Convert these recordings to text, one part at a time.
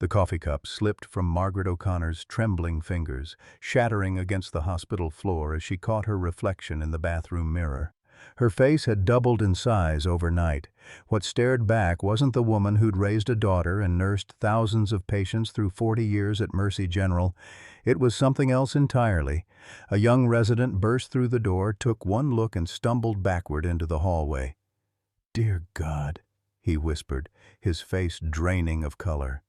The coffee cup slipped from Margaret O'Connor's trembling fingers, shattering against the hospital floor as she caught her reflection in the bathroom mirror. Her face had doubled in size overnight. What stared back wasn't the woman who'd raised a daughter and nursed thousands of patients through 40 years at Mercy General. It was something else entirely. A young resident burst through the door, took one look, and stumbled backward into the hallway. "Dear God," he whispered, his face draining of color.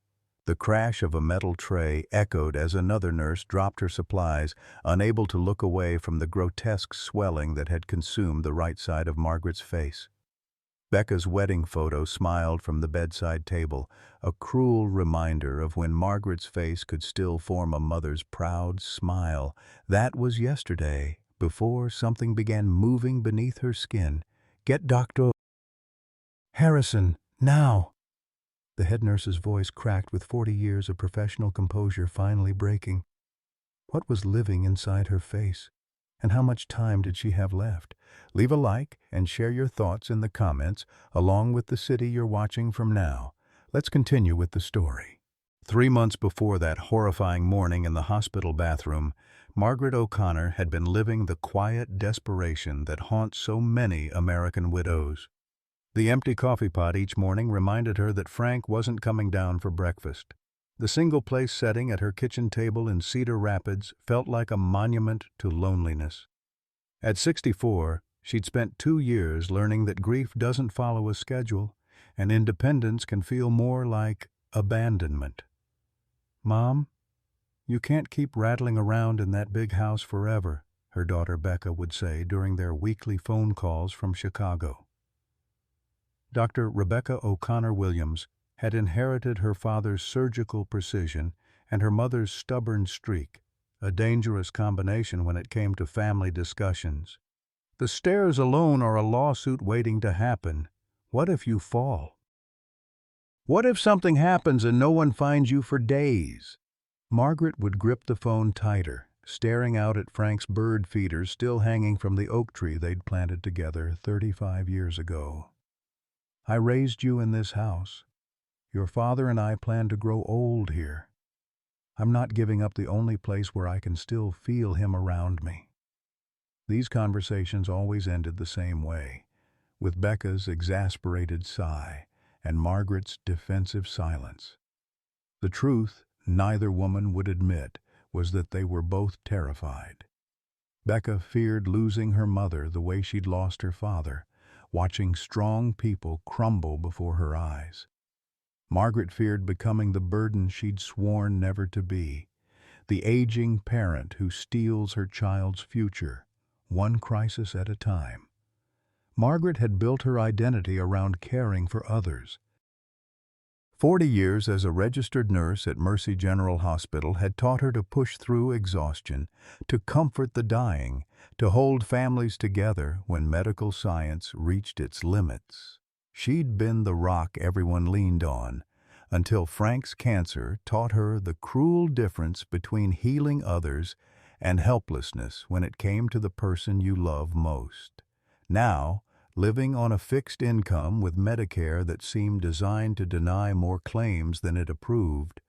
The crash of a metal tray echoed as another nurse dropped her supplies, unable to look away from the grotesque swelling that had consumed the right side of Margaret's face. Becca's wedding photo smiled from the bedside table, a cruel reminder of when Margaret's face could still form a mother's proud smile. That was yesterday, before something began moving beneath her skin. "Get Dr. Harrison, now!" The head nurse's voice cracked with 40 years of professional composure finally breaking. What was living inside her face? And how much time did she have left? Leave a like and share your thoughts in the comments, along with the city you're watching from now. Let's continue with the story. 3 months before that horrifying morning in the hospital bathroom, Margaret O'Connor had been living the quiet desperation that haunts so many American widows. The empty coffee pot each morning reminded her that Frank wasn't coming down for breakfast. The single-place setting at her kitchen table in Cedar Rapids felt like a monument to loneliness. At 64, she'd spent 2 years learning that grief doesn't follow a schedule, and independence can feel more like abandonment. "Mom, you can't keep rattling around in that big house forever," her daughter Becca would say during their weekly phone calls from Chicago. Dr. Rebecca O'Connor Williams had inherited her father's surgical precision and her mother's stubborn streak, a dangerous combination when it came to family discussions. "The stairs alone are a lawsuit waiting to happen. What if you fall? What if something happens and no one finds you for days?" Margaret would grip the phone tighter, staring out at Frank's bird feeders still hanging from the oak tree they'd planted together 35 years ago. "I raised you in this house. Your father and I plan to grow old here. I'm not giving up the only place where I can still feel him around me." These conversations always ended the same way, with Becca's exasperated sigh and Margaret's defensive silence. The truth neither woman would admit was that they were both terrified. Becca feared losing her mother the way she'd lost her father, watching strong people crumble before her eyes. Margaret feared becoming the burden she'd sworn never to be, the aging parent who steals her child's future, one crisis at a time. Margaret had built her identity around caring for others. 40 years as a registered nurse at Mercy General Hospital had taught her to push through exhaustion, to comfort the dying, to hold families together when medical science reached its limits. She'd been the rock everyone leaned on, until Frank's cancer taught her the cruel difference between healing others and helplessness when it came to the person you love most. Now, living on a fixed income with Medicare that seemed designed to deny more claims than it approved,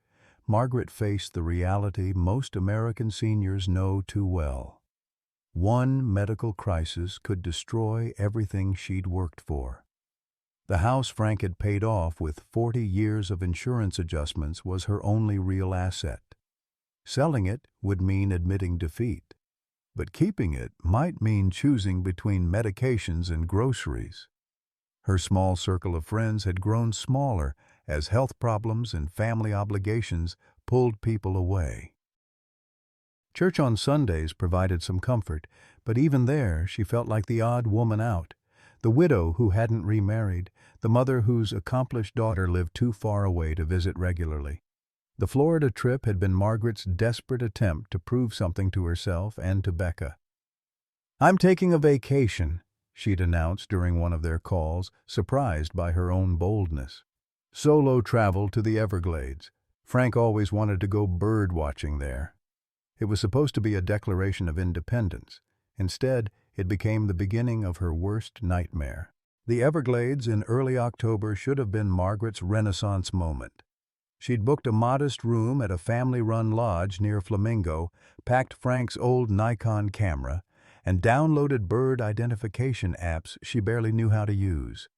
Margaret faced the reality most American seniors know too well. One medical crisis could destroy everything she'd worked for. The house Frank had paid off with 40 years of insurance adjustments was her only real asset. Selling it would mean admitting defeat, but keeping it might mean choosing between medications and groceries. Her small circle of friends had grown smaller as health problems and family obligations pulled people away. Church on Sundays provided some comfort, but even there she felt like the odd woman out, the widow who hadn't remarried, the mother whose accomplished daughter lived too far away to visit regularly. The Florida trip had been Margaret's desperate attempt to prove something to herself and to Becca. "I'm taking a vacation," she'd announced during one of their calls, surprised by her own boldness. Solo travel to the Everglades. Frank always wanted to go bird watching there. It was supposed to be a declaration of independence. Instead, it became the beginning of her worst nightmare. The Everglades in early October should have been Margaret's Renaissance moment. She'd booked a modest room at a family-run lodge near Flamingo, packed Frank's old Nikon camera, and downloaded bird identification apps she barely knew how to use.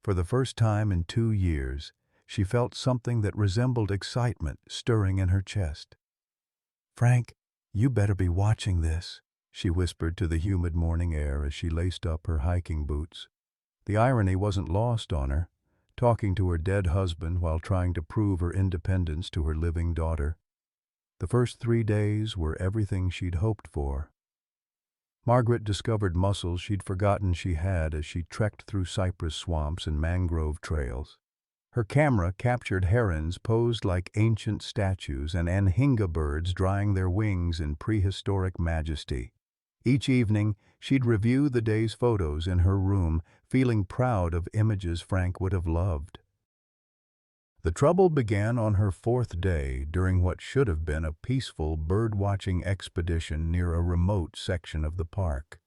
For the first time in 2 years, she felt something that resembled excitement stirring in her chest. "Frank, you better be watching this," she whispered to the humid morning air as she laced up her hiking boots. The irony wasn't lost on her, talking to her dead husband while trying to prove her independence to her living daughter. The first 3 days were everything she'd hoped for. Margaret discovered muscles she'd forgotten she had as she trekked through cypress swamps and mangrove trails. Her camera captured herons posed like ancient statues and anhinga birds drying their wings in prehistoric majesty. Each evening, she'd review the day's photos in her room, feeling proud of images Frank would have loved. The trouble began on her 4th day during what should have been a peaceful bird-watching expedition near a remote section of the park.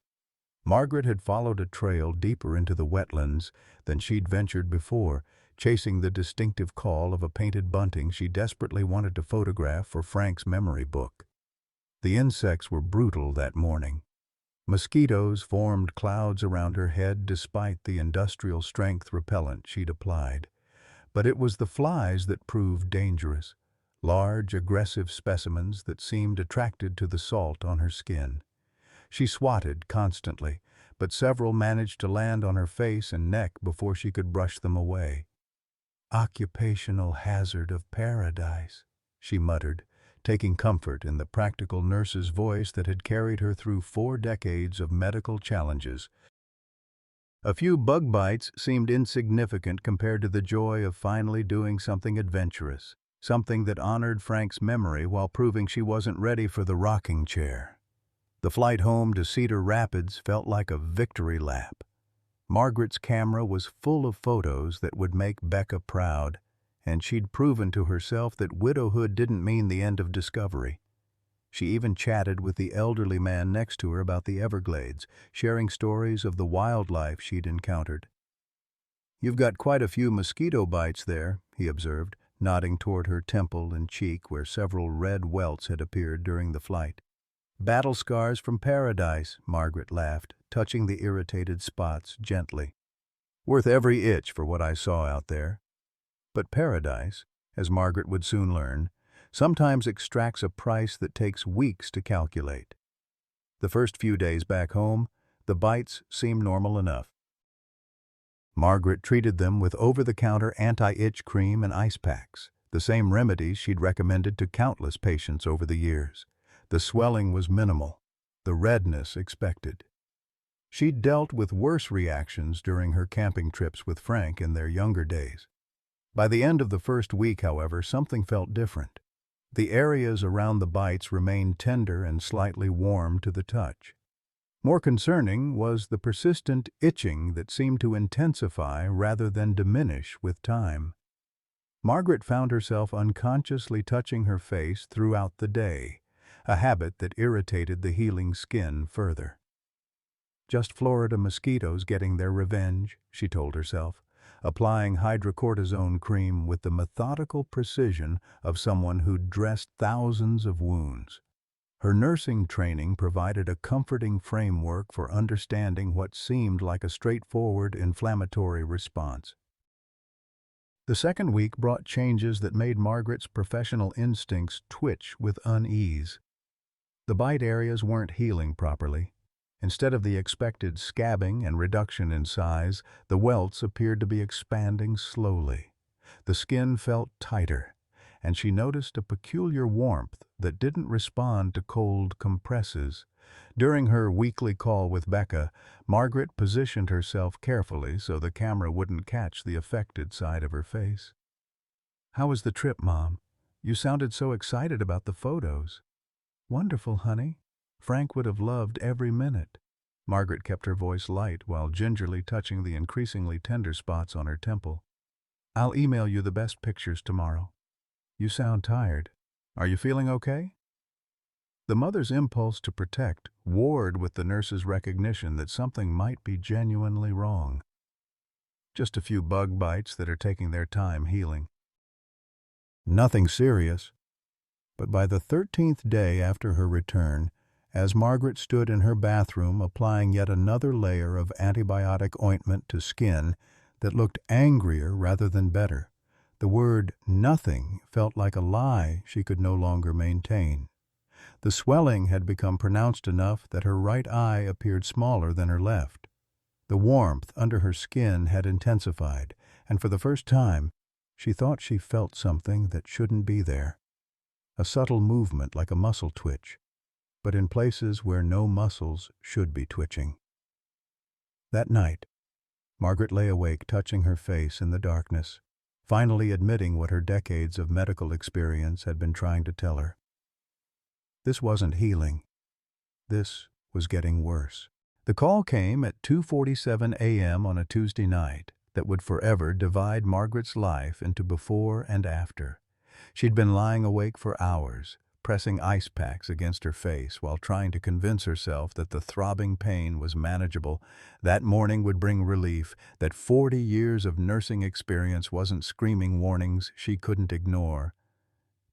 Margaret had followed a trail deeper into the wetlands than she'd ventured before, chasing the distinctive call of a painted bunting she desperately wanted to photograph for Frank's memory book. The insects were brutal that morning. Mosquitoes formed clouds around her head despite the industrial-strength repellent she'd applied. But it was the flies that proved dangerous, large, aggressive specimens that seemed attracted to the salt on her skin. She swatted constantly, but several managed to land on her face and neck before she could brush them away. "Occupational hazard of paradise," she muttered, taking comfort in the practical nurse's voice that had carried her through 4 decades of medical challenges. A few bug bites seemed insignificant compared to the joy of finally doing something adventurous, something that honored Frank's memory while proving she wasn't ready for the rocking chair. The flight home to Cedar Rapids felt like a victory lap. Margaret's camera was full of photos that would make Becca proud, and she'd proven to herself that widowhood didn't mean the end of discovery. She even chatted with the elderly man next to her about the Everglades, sharing stories of the wildlife she'd encountered. "You've got quite a few mosquito bites there," he observed, nodding toward her temple and cheek where several red welts had appeared during the flight. "Battle scars from paradise," Margaret laughed, touching the irritated spots gently. "Worth every itch for what I saw out there." But paradise, as Margaret would soon learn, sometimes extracts a price that takes weeks to calculate. The first few days back home, the bites seemed normal enough. Margaret treated them with over-the-counter anti-itch cream and ice packs, the same remedies she'd recommended to countless patients over the years. The swelling was minimal, the redness expected. She'd dealt with worse reactions during her camping trips with Frank in their younger days. By the end of the first week, however, something felt different. The areas around the bites remained tender and slightly warm to the touch. More concerning was the persistent itching that seemed to intensify rather than diminish with time. Margaret found herself unconsciously touching her face throughout the day, a habit that irritated the healing skin further. "Just Florida mosquitoes getting their revenge," she told herself, applying hydrocortisone cream with the methodical precision of someone who'd dressed thousands of wounds. Her nursing training provided a comforting framework for understanding what seemed like a straightforward inflammatory response. The second week brought changes that made Margaret's professional instincts twitch with unease. The bite areas weren't healing properly. Instead of the expected scabbing and reduction in size, the welts appeared to be expanding slowly. The skin felt tighter, and she noticed a peculiar warmth that didn't respond to cold compresses. During her weekly call with Becca, Margaret positioned herself carefully so the camera wouldn't catch the affected side of her face. "How was the trip, Mom? You sounded so excited about the photos." "Wonderful, honey. Frank would have loved every minute." Margaret kept her voice light while gingerly touching the increasingly tender spots on her temple. "I'll email you the best pictures tomorrow." "You sound tired. Are you feeling okay?" The mother's impulse to protect warred with the nurse's recognition that something might be genuinely wrong. "Just a few bug bites that are taking their time healing." Nothing serious. But by the 13th day after her return, as Margaret stood in her bathroom applying yet another layer of antibiotic ointment to skin that looked angrier rather than better, the word nothing felt like a lie she could no longer maintain. The swelling had become pronounced enough that her right eye appeared smaller than her left. The warmth under her skin had intensified, and for the first time, she thought she felt something that shouldn't be there. A subtle movement like a muscle twitch, but in places where no muscles should be twitching. That night, Margaret lay awake touching her face in the darkness, finally admitting what her decades of medical experience had been trying to tell her. This wasn't healing. This was getting worse. The call came at 2:47 a.m. on a Tuesday night that would forever divide Margaret's life into before and after. She'd been lying awake for hours, pressing ice packs against her face while trying to convince herself that the throbbing pain was manageable. That morning would bring relief, that 40 years of nursing experience wasn't screaming warnings she couldn't ignore.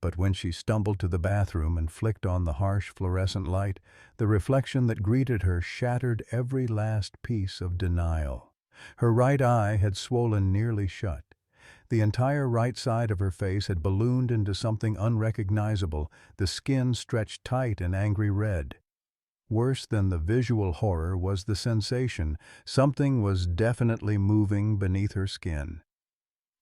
But when she stumbled to the bathroom and flicked on the harsh fluorescent light, the reflection that greeted her shattered every last piece of denial. Her right eye had swollen nearly shut. The entire right side of her face had ballooned into something unrecognizable, the skin stretched tight and angry red. Worse than the visual horror was the sensation. Something was definitely moving beneath her skin.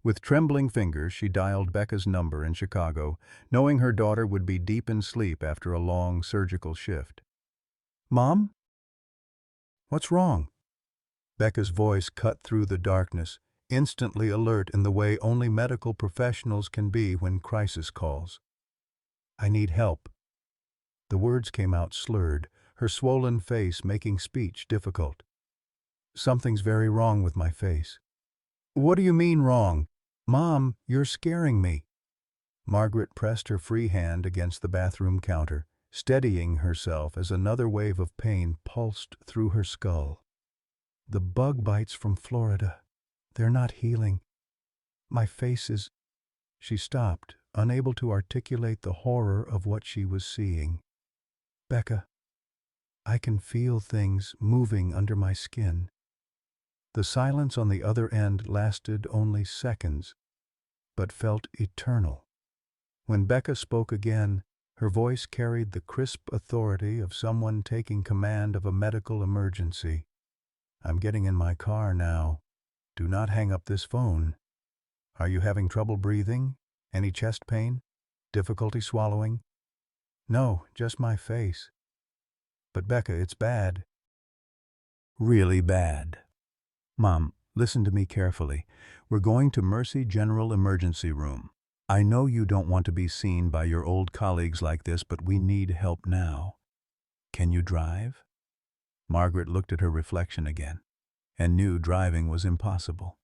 With trembling fingers, she dialed Becca's number in Chicago, knowing her daughter would be deep in sleep after a long surgical shift. "Mom? What's wrong?" Becca's voice cut through the darkness, instantly alert in the way only medical professionals can be when crisis calls. "I need help." The words came out slurred, her swollen face making speech difficult. "Something's very wrong with my face." "What do you mean wrong?" "Mom, you're scaring me." Margaret pressed her free hand against the bathroom counter, steadying herself as another wave of pain pulsed through her skull. "The bug bites from Florida. They're not healing. My face is—" She stopped, unable to articulate the horror of what she was seeing. "Becca, I can feel things moving under my skin." The silence on the other end lasted only seconds, but felt eternal. When Becca spoke again, her voice carried the crisp authority of someone taking command of a medical emergency. "I'm getting in my car now. Do not hang up this phone. Are you having trouble breathing? Any chest pain? Difficulty swallowing?" "No, just my face." "But Becca, it's bad." "Really bad." "Mom, listen to me carefully. We're going to Mercy General Emergency Room. I know you don't want to be seen by your old colleagues like this, but we need help now. Can you drive?" Margaret looked at her reflection again, and knew driving was impossible.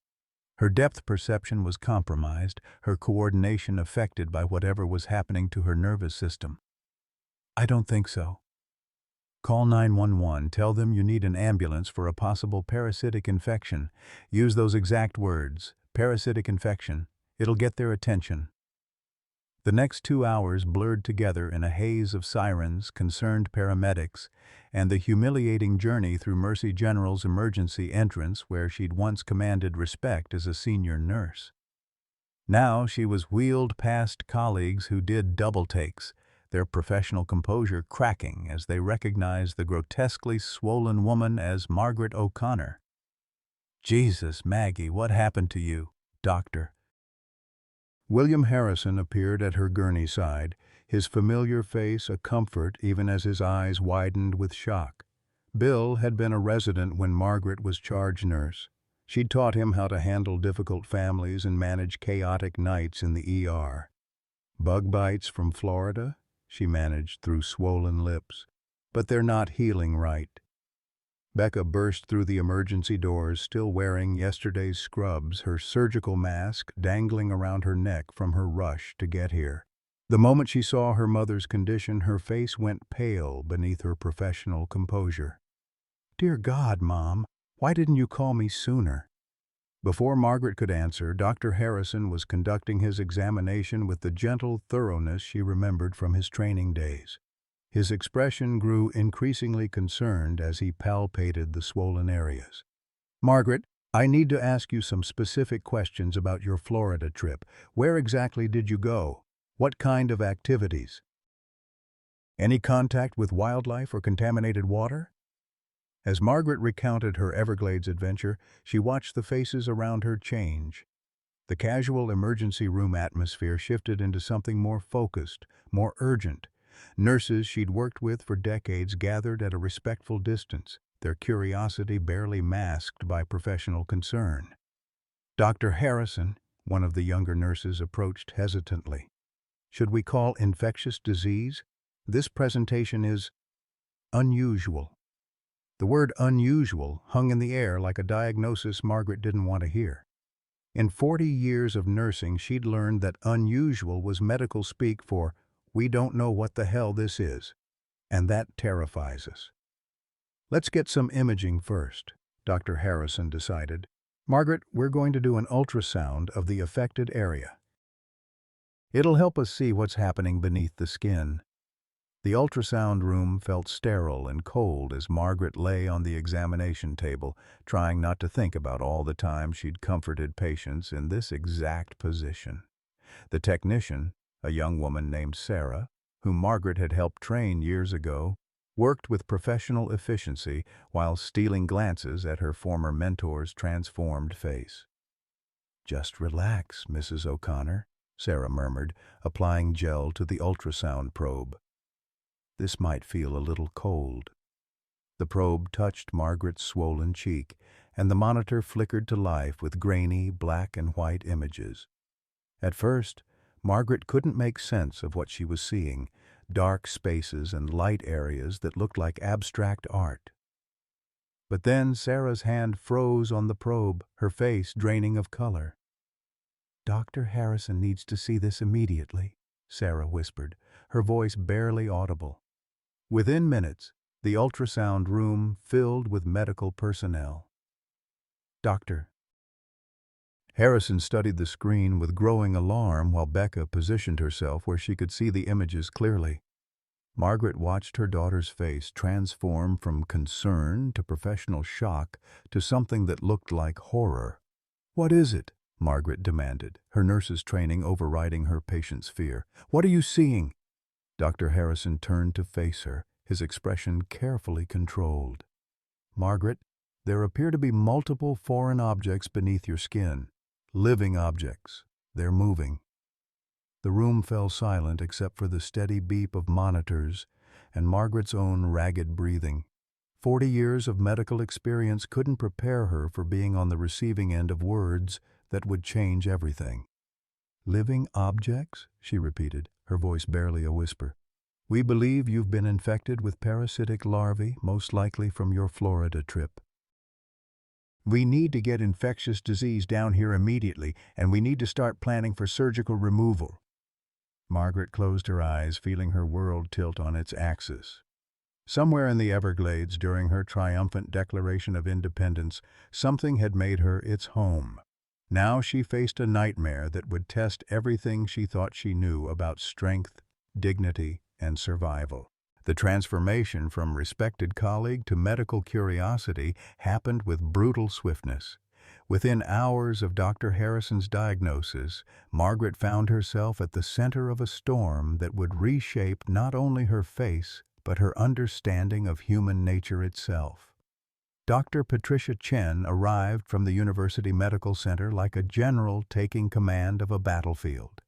Her depth perception was compromised, her coordination affected by whatever was happening to her nervous system. "I don't think so." "Call 911. Tell them you need an ambulance for a possible parasitic infection. Use those exact words, parasitic infection. It'll get their attention." The next 2 hours blurred together in a haze of sirens, concerned paramedics, and the humiliating journey through Mercy General's emergency entrance where she'd once commanded respect as a senior nurse. Now she was wheeled past colleagues who did double takes, their professional composure cracking as they recognized the grotesquely swollen woman as Margaret O'Connor. "Jesus, Maggie, what happened to you, doctor?" William Harrison appeared at her gurney side, his familiar face a comfort even as his eyes widened with shock. Bill had been a resident when Margaret was charge nurse. She'd taught him how to handle difficult families and manage chaotic nights in the ER. "Bug bites from Florida?" she managed through swollen lips. "But they're not healing right." Becca burst through the emergency doors, still wearing yesterday's scrubs, her surgical mask dangling around her neck from her rush to get here. The moment she saw her mother's condition, her face went pale beneath her professional composure. "Dear God, Mom, why didn't you call me sooner?" Before Margaret could answer, Dr. Harrison was conducting his examination with the gentle thoroughness she remembered from his training days. His expression grew increasingly concerned as he palpated the swollen areas. "Margaret, I need to ask you some specific questions about your Florida trip. Where exactly did you go? What kind of activities? Any contact with wildlife or contaminated water?" As Margaret recounted her Everglades adventure, she watched the faces around her change. The casual emergency room atmosphere shifted into something more focused, more urgent. Nurses she'd worked with for decades gathered at a respectful distance, their curiosity barely masked by professional concern. Dr. Harrison, one of the younger nurses, approached hesitantly. "Should we call infectious disease? This presentation is unusual." The word unusual hung in the air like a diagnosis Margaret didn't want to hear. In 40 years of nursing, she'd learned that unusual was medical speak for, "We don't know what the hell this is." And that terrifies us. "Let's get some imaging first," Dr. Harrison decided. "Margaret, we're going to do an ultrasound of the affected area. It'll help us see what's happening beneath the skin." The ultrasound room felt sterile and cold as Margaret lay on the examination table, trying not to think about all the time she'd comforted patients in this exact position. The technician, a young woman named Sarah, whom Margaret had helped train years ago, worked with professional efficiency while stealing glances at her former mentor's transformed face. "Just relax, Mrs. O'Connor," Sarah murmured, applying gel to the ultrasound probe. "This might feel a little cold." The probe touched Margaret's swollen cheek, and the monitor flickered to life with grainy black and white images. At first, Margaret couldn't make sense of what she was seeing, dark spaces and light areas that looked like abstract art. But then Sarah's hand froze on the probe, her face draining of color. "Dr. Harrison needs to see this immediately," Sarah whispered, her voice barely audible. Within minutes, the ultrasound room filled with medical personnel. "Doctor." Harrison studied the screen with growing alarm while Becca positioned herself where she could see the images clearly. Margaret watched her daughter's face transform from concern to professional shock to something that looked like horror. "What is it?" Margaret demanded, her nurse's training overriding her patient's fear. "What are you seeing?" Dr. Harrison turned to face her, his expression carefully controlled. "Margaret, there appear to be multiple foreign objects beneath your skin. Living objects. They're moving." The room fell silent except for the steady beep of monitors and Margaret's own ragged breathing. 40 years of medical experience couldn't prepare her for being on the receiving end of words that would change everything. "Living objects?" she repeated, her voice barely a whisper. "We believe you've been infected with parasitic larvae, most likely from your Florida trip. We need to get infectious disease down here immediately, and we need to start planning for surgical removal." Margaret closed her eyes, feeling her world tilt on its axis. Somewhere in the Everglades, during her triumphant declaration of independence, something had made her its home. Now she faced a nightmare that would test everything she thought she knew about strength, dignity, and survival. The transformation from respected colleague to medical curiosity happened with brutal swiftness. Within hours of Dr. Harrison's diagnosis, Margaret found herself at the center of a storm that would reshape not only her face, but her understanding of human nature itself. Dr. Patricia Chen arrived from the University Medical Center like a general taking command of a battlefield.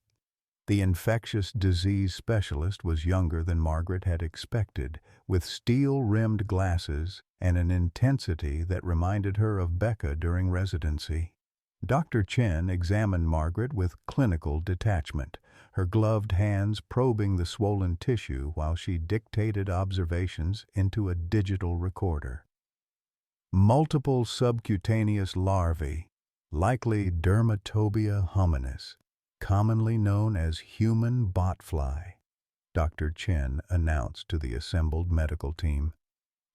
The infectious disease specialist was younger than Margaret had expected, with steel-rimmed glasses and an intensity that reminded her of Becca during residency. Dr. Chen examined Margaret with clinical detachment, her gloved hands probing the swollen tissue while she dictated observations into a digital recorder. Multiple subcutaneous larvae, likely Dermatobia hominis, commonly known as human botfly, Dr. Chen announced to the assembled medical team.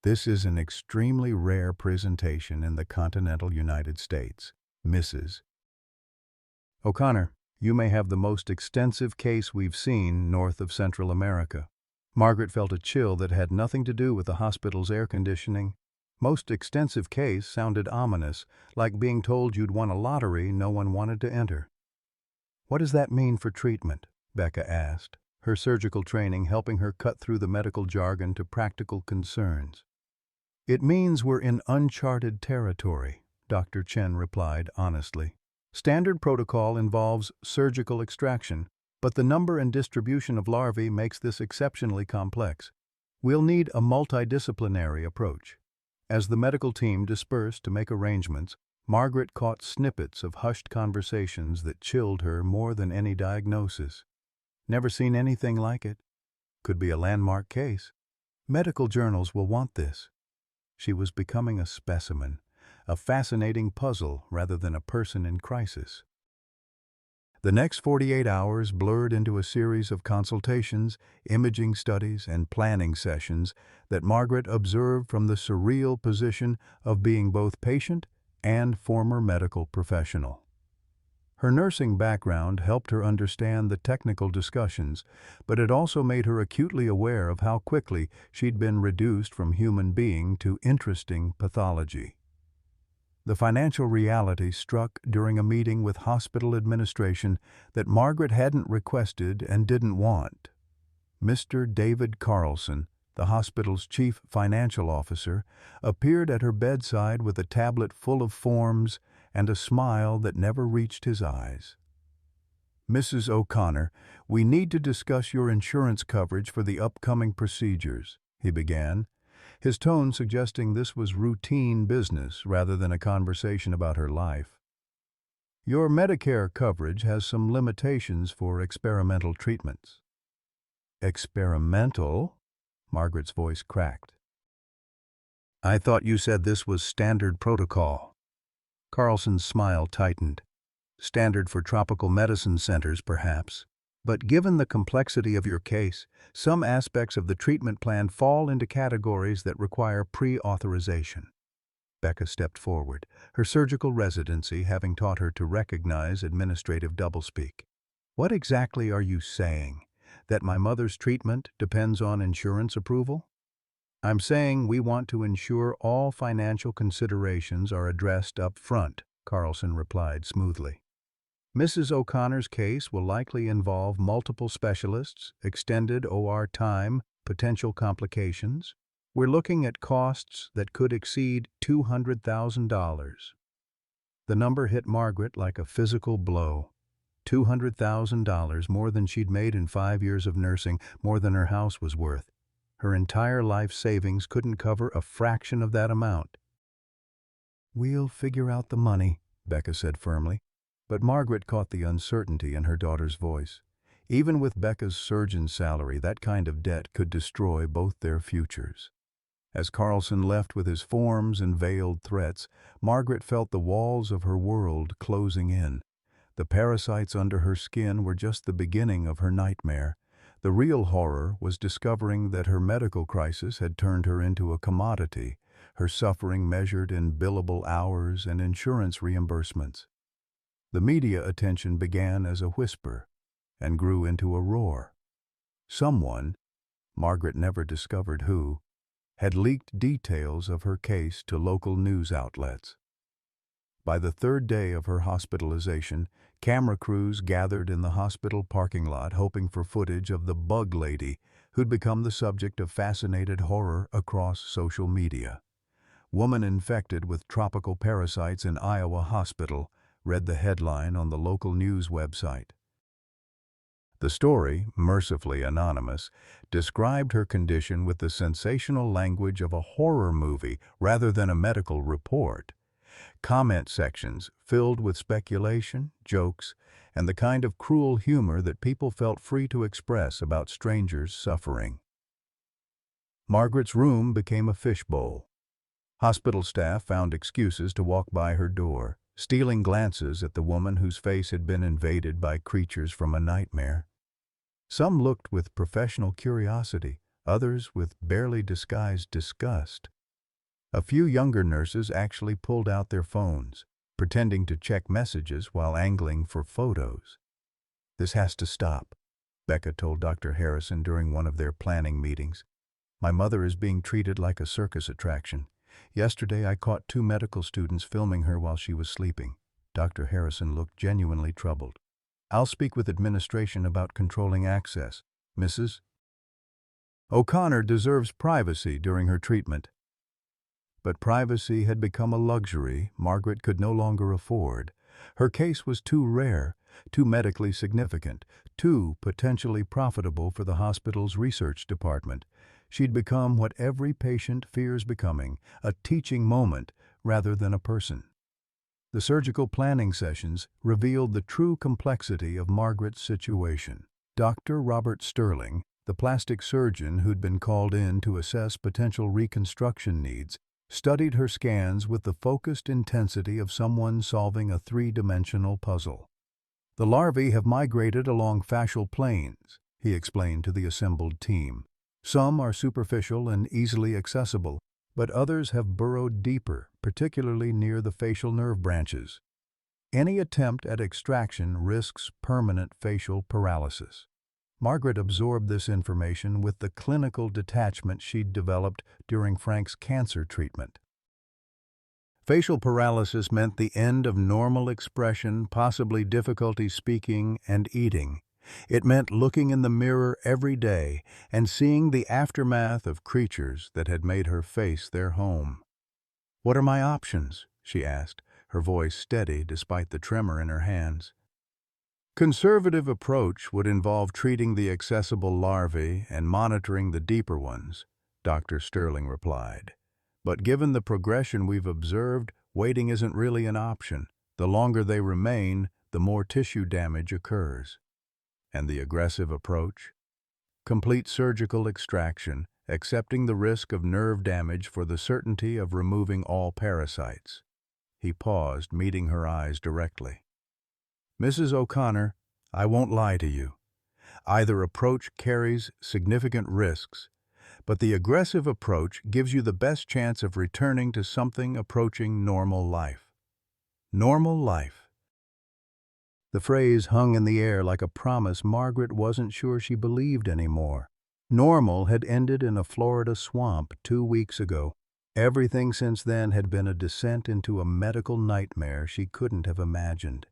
"This is an extremely rare presentation in the continental United States. Mrs. O'Connor, you may have the most extensive case we've seen north of Central America. Margaret felt a chill that had nothing to do with the hospital's air conditioning. Most extensive case sounded ominous, like being told you'd won a lottery no one wanted to enter. What does that mean for treatment? Becca asked, her surgical training helping her cut through the medical jargon to practical concerns. It means we're in uncharted territory, Dr. Chen replied honestly. Standard protocol involves surgical extraction, but the number and distribution of larvae makes this exceptionally complex. We'll need a multidisciplinary approach. As the medical team dispersed to make arrangements, Margaret caught snippets of hushed conversations that chilled her more than any diagnosis. Never seen anything like it. Could be a landmark case. Medical journals will want this. She was becoming a specimen, a fascinating puzzle rather than a person in crisis. The next 48 hours blurred into a series of consultations, imaging studies, and planning sessions that Margaret observed from the surreal position of being both patient and former medical professional. Her nursing background helped her understand the technical discussions, but it also made her acutely aware of how quickly she'd been reduced from human being to interesting pathology. The financial reality struck during a meeting with hospital administration that Margaret hadn't requested and didn't want. Mr. David Carlson, the hospital's chief financial officer, appeared at her bedside with a tablet full of forms and a smile that never reached his eyes. "Mrs. O'Connor, we need to discuss your insurance coverage for the upcoming procedures," he began, his tone suggesting this was routine business rather than a conversation about her life. "Your Medicare coverage has some limitations for experimental treatments." "Experimental?" Margaret's voice cracked. "I thought you said this was standard protocol." Carlson's smile tightened. "Standard for tropical medicine centers, perhaps. But given the complexity of your case, some aspects of the treatment plan fall into categories that require pre-authorization." Becca stepped forward, her surgical residency having taught her to recognize administrative doublespeak. "What exactly are you saying? That my mother's treatment depends on insurance approval?" "I'm saying we want to ensure all financial considerations are addressed up front," Carlson replied smoothly. "Mrs. O'Connor's case will likely involve multiple specialists, extended OR time, potential complications. We're looking at costs that could exceed $200,000. The number hit Margaret like a physical blow. $200,000, more than she'd made in 5 years of nursing, more than her house was worth. Her entire life savings couldn't cover a fraction of that amount. "We'll figure out the money," Becca said firmly. But Margaret caught the uncertainty in her daughter's voice. Even with Becca's surgeon salary, that kind of debt could destroy both their futures. As Carlson left with his forms and veiled threats, Margaret felt the walls of her world closing in. The parasites under her skin were just the beginning of her nightmare. The real horror was discovering that her medical crisis had turned her into a commodity, her suffering measured in billable hours and insurance reimbursements. The media attention began as a whisper and grew into a roar. Someone, Margaret never discovered who, had leaked details of her case to local news outlets. By the third day of her hospitalization, camera crews gathered in the hospital parking lot hoping for footage of the bug lady who'd become the subject of fascinated horror across social media. "Woman infected with tropical parasites in Iowa hospital," read the headline on the local news website. The story, mercifully anonymous, described her condition with the sensational language of a horror movie rather than a medical report. Comment sections filled with speculation, jokes, and the kind of cruel humor that people felt free to express about strangers suffering. Margaret's room became a fishbowl. Hospital staff found excuses to walk by her door, stealing glances at the woman whose face had been invaded by creatures from a nightmare. Some looked with professional curiosity, others with barely disguised disgust. A few younger nurses actually pulled out their phones, pretending to check messages while angling for photos. "This has to stop," Becca told Dr. Harrison during one of their planning meetings. "My mother is being treated like a circus attraction. Yesterday I caught 2 medical students filming her while she was sleeping." Dr. Harrison looked genuinely troubled. "I'll speak with administration about controlling access. Mrs. O'Connor deserves privacy during her treatment." But privacy had become a luxury Margaret could no longer afford. Her case was too rare, too medically significant, too potentially profitable for the hospital's research department. She'd become what every patient fears becoming, a teaching moment rather than a person. The surgical planning sessions revealed the true complexity of Margaret's situation. Dr. Robert Sterling, the plastic surgeon who'd been called in to assess potential reconstruction needs, studied her scans with the focused intensity of someone solving a 3-dimensional puzzle. "The larvae have migrated along fascial planes," he explained to the assembled team. "Some are superficial and easily accessible, but others have burrowed deeper, particularly near the facial nerve branches. Any attempt at extraction risks permanent facial paralysis." Margaret absorbed this information with the clinical detachment she'd developed during Frank's cancer treatment. Facial paralysis meant the end of normal expression, possibly difficulty speaking and eating. It meant looking in the mirror every day and seeing the aftermath of creatures that had made her face their home. "What are my options?" she asked, her voice steady despite the tremor in her hands. "Conservative approach would involve treating the accessible larvae and monitoring the deeper ones," Dr. Sterling replied. "But given the progression we've observed, waiting isn't really an option. The longer they remain, the more tissue damage occurs." "And the aggressive approach?" "Complete surgical extraction, accepting the risk of nerve damage for the certainty of removing all parasites." He paused, meeting her eyes directly. "Mrs. O'Connor, I won't lie to you. Either approach carries significant risks, but the aggressive approach gives you the best chance of returning to something approaching normal life." Normal life. The phrase hung in the air like a promise Margaret wasn't sure she believed anymore. Normal had ended in a Florida swamp 2 weeks ago. Everything since then had been a descent into a medical nightmare she couldn't have imagined.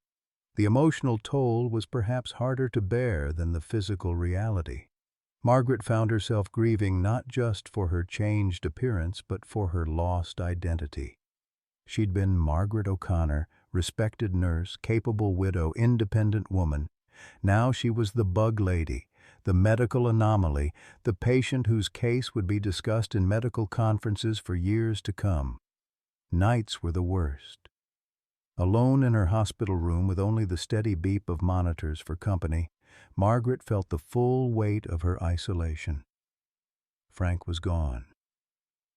The emotional toll was perhaps harder to bear than the physical reality. Margaret found herself grieving not just for her changed appearance, but for her lost identity. She'd been Margaret O'Connor, respected nurse, capable widow, independent woman. Now she was the bug lady, the medical anomaly, the patient whose case would be discussed in medical conferences for years to come. Nights were the worst. Alone in her hospital room with only the steady beep of monitors for company, Margaret felt the full weight of her isolation. Frank was gone.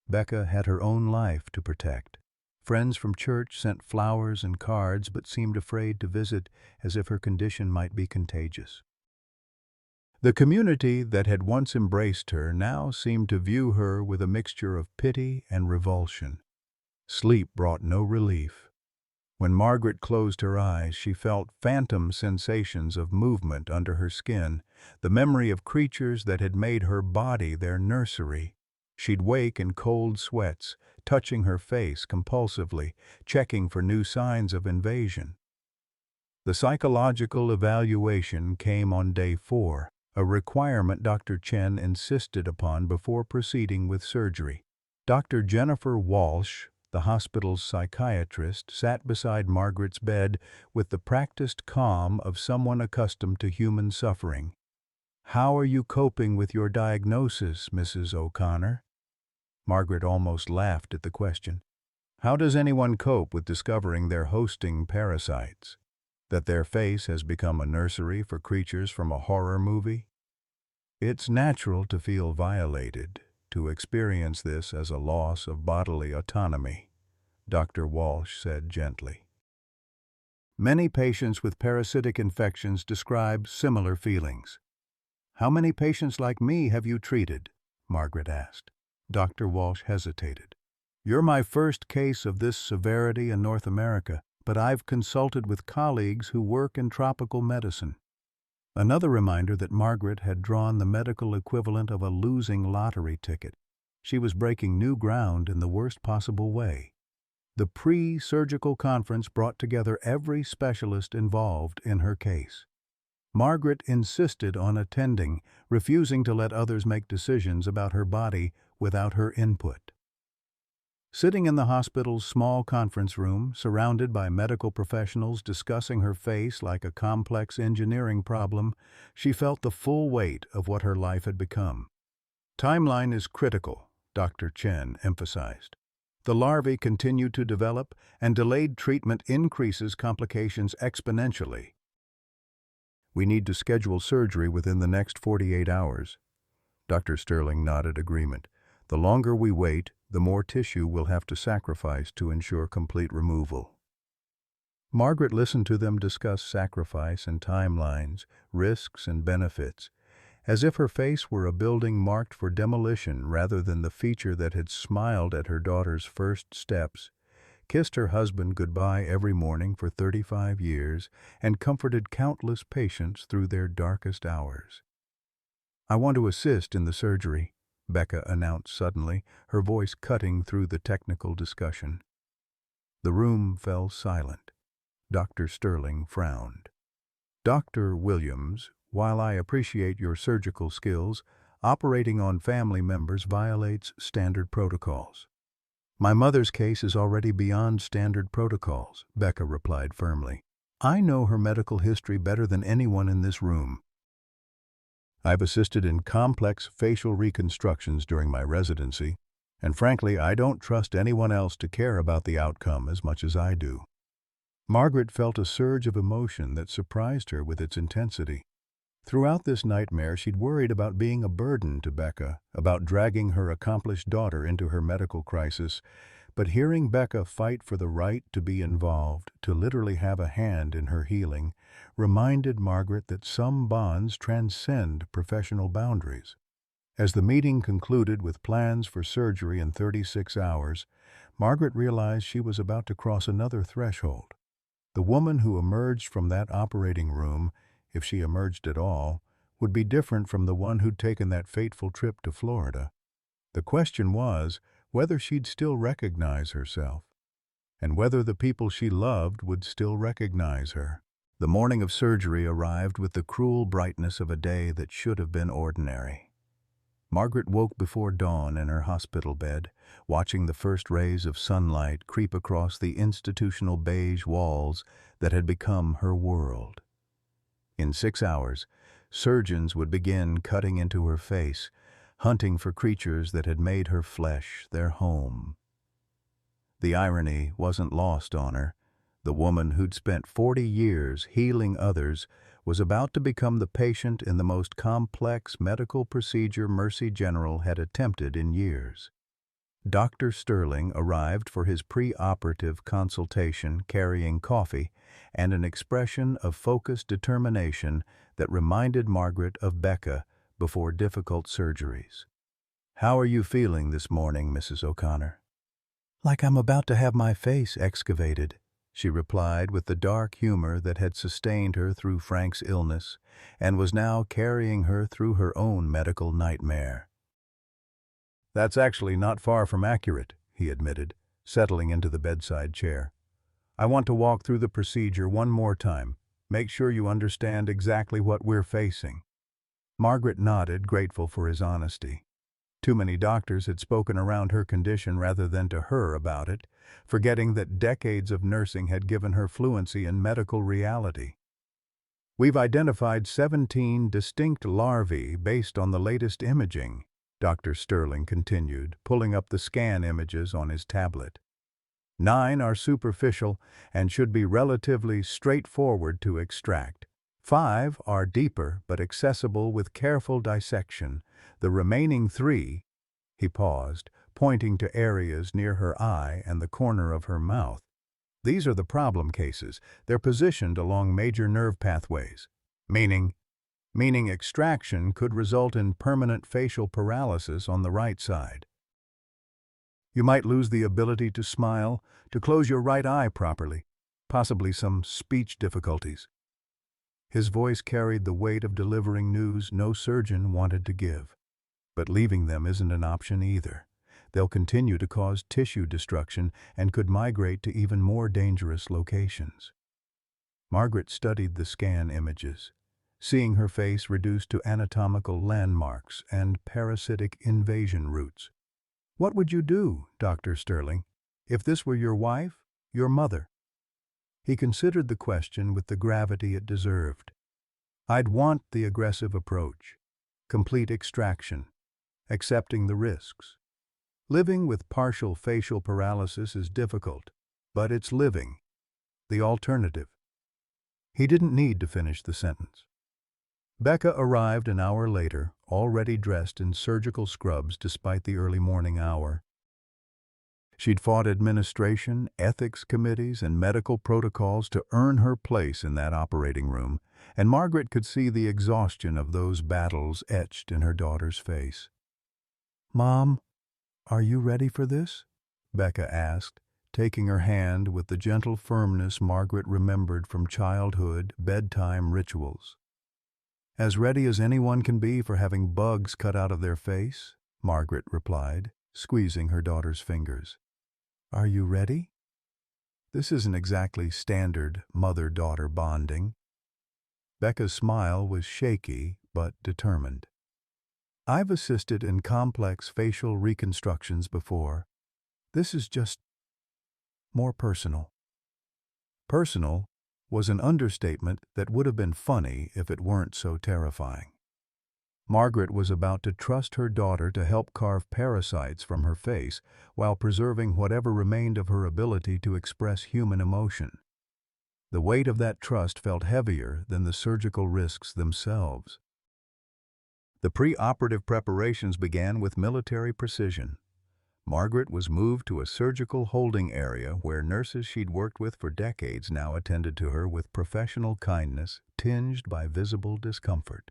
Becca had her own life to protect. Friends from church sent flowers and cards but seemed afraid to visit, as if her condition might be contagious. The community that had once embraced her now seemed to view her with a mixture of pity and revulsion. Sleep brought no relief. When Margaret closed her eyes, she felt phantom sensations of movement under her skin, the memory of creatures that had made her body their nursery. She'd wake in cold sweats, touching her face compulsively, checking for new signs of invasion. The psychological evaluation came on day 4, a requirement Dr. Chen insisted upon before proceeding with surgery. Dr. Jennifer Walsh, the hospital's psychiatrist, sat beside Margaret's bed with the practiced calm of someone accustomed to human suffering. "How are you coping with your diagnosis, Mrs. O'Connor?" Margaret almost laughed at the question. How does anyone cope with discovering they're hosting parasites? That their face has become a nursery for creatures from a horror movie? It's natural to feel violated, to experience this as a loss of bodily autonomy, Dr. Walsh said gently. Many patients with parasitic infections describe similar feelings. "How many patients like me have you treated?" Margaret asked. Dr. Walsh hesitated. "You're my first case of this severity in North America, but I've consulted with colleagues who work in tropical medicine." Another reminder that Margaret had drawn the medical equivalent of a losing lottery ticket. She was breaking new ground in the worst possible way. The pre-surgical conference brought together every specialist involved in her case. Margaret insisted on attending, refusing to let others make decisions about her body without her input. Sitting in the hospital's small conference room, surrounded by medical professionals discussing her face like a complex engineering problem, she felt the full weight of what her life had become. "Timeline is critical," Dr. Chen emphasized. "The larvae continue to develop, and delayed treatment increases complications exponentially. We need to schedule surgery within the next 48 hours. Dr. Sterling nodded agreement. "The longer we wait, the more tissue we'll have to sacrifice to ensure complete removal." Margaret listened to them discuss sacrifice and timelines, risks and benefits, as if her face were a building marked for demolition rather than the feature that had smiled at her daughter's first steps, kissed her husband goodbye every morning for 35 years, and comforted countless patients through their darkest hours. "I want to assist in the surgery," Becca announced suddenly, her voice cutting through the technical discussion. The room fell silent. Dr. Sterling frowned. "Dr. Williams, while I appreciate your surgical skills, operating on family members violates standard protocols." "My mother's case is already beyond standard protocols," Becca replied firmly. "I know her medical history better than anyone in this room. I've assisted in complex facial reconstructions during my residency, and frankly, I don't trust anyone else to care about the outcome as much as I do." Margaret felt a surge of emotion that surprised her with its intensity. Throughout this nightmare, she'd worried about being a burden to Becca, about dragging her accomplished daughter into her medical crisis, but hearing Becca fight for the right to be involved, to literally have a hand in her healing, reminded Margaret that some bonds transcend professional boundaries. As the meeting concluded with plans for surgery in 36 hours, Margaret realized she was about to cross another threshold. The woman who emerged from that operating room, if she emerged at all, would be different from the one who'd taken that fateful trip to Florida. The question was whether she'd still recognize herself, and whether the people she loved would still recognize her. The morning of surgery arrived with the cruel brightness of a day that should have been ordinary. Margaret woke before dawn in her hospital bed, watching the first rays of sunlight creep across the institutional beige walls that had become her world. In 6 hours, surgeons would begin cutting into her face, hunting for creatures that had made her flesh their home. The irony wasn't lost on her. The woman who'd spent 40 years healing others was about to become the patient in the most complex medical procedure Mercy General had attempted in years. Dr. Sterling arrived for his pre-operative consultation carrying coffee and an expression of focused determination that reminded Margaret of Becca before difficult surgeries. "How are you feeling this morning, Mrs. O'Connor?" "Like I'm about to have my face excavated," she replied with the dark humor that had sustained her through Frank's illness and was now carrying her through her own medical nightmare. "That's actually not far from accurate," he admitted, settling into the bedside chair. "I want to walk through the procedure one more time. Make sure you understand exactly what we're facing." Margaret nodded, grateful for his honesty. Too many doctors had spoken around her condition rather than to her about it, forgetting that decades of nursing had given her fluency in medical reality. "We've identified 17 distinct larvae based on the latest imaging," Dr. Sterling continued, pulling up the scan images on his tablet. 9 are superficial and should be relatively straightforward to extract. 5 are deeper but accessible with careful dissection. The remaining 3, he paused, pointing to areas near her eye and the corner of her mouth. "These are the problem cases. They're positioned along major nerve pathways. Meaning extraction could result in permanent facial paralysis on the right side. You might lose the ability to smile, to close your right eye properly. possibly some speech difficulties. His voice carried the weight of delivering news no surgeon wanted to give. But leaving them isn't an option either. They'll continue to cause tissue destruction and could migrate to even more dangerous locations. Margaret studied the scan images, seeing her face reduced to anatomical landmarks and parasitic invasion routes. What would you do, Dr. Sterling, if this were your wife, your mother? He considered the question with the gravity it deserved. I'd want the aggressive approach, complete extraction, accepting the risks. Living with partial facial paralysis is difficult, but it's living. The alternative. He didn't need to finish the sentence. Becca arrived an hour later, already dressed in surgical scrubs despite the early morning hour. She'd fought administration, ethics committees, and medical protocols to earn her place in that operating room, and Margaret could see the exhaustion of those battles etched in her daughter's face. "Mom, are you ready for this?" Becca asked, taking her hand with the gentle firmness Margaret remembered from childhood bedtime rituals. "As ready as anyone can be for having bugs cut out of their face," Margaret replied, squeezing her daughter's fingers. "Are you ready?" This isn't exactly standard mother-daughter bonding. Becca's smile was shaky but determined. "I've assisted in complex facial reconstructions before. This is just more personal." Personal was an understatement that would have been funny if it weren't so terrifying. Margaret was about to trust her daughter to help carve parasites from her face while preserving whatever remained of her ability to express human emotion. The weight of that trust felt heavier than the surgical risks themselves. The pre-operative preparations began with military precision. Margaret was moved to a surgical holding area where nurses she'd worked with for decades now attended to her with professional kindness tinged by visible discomfort.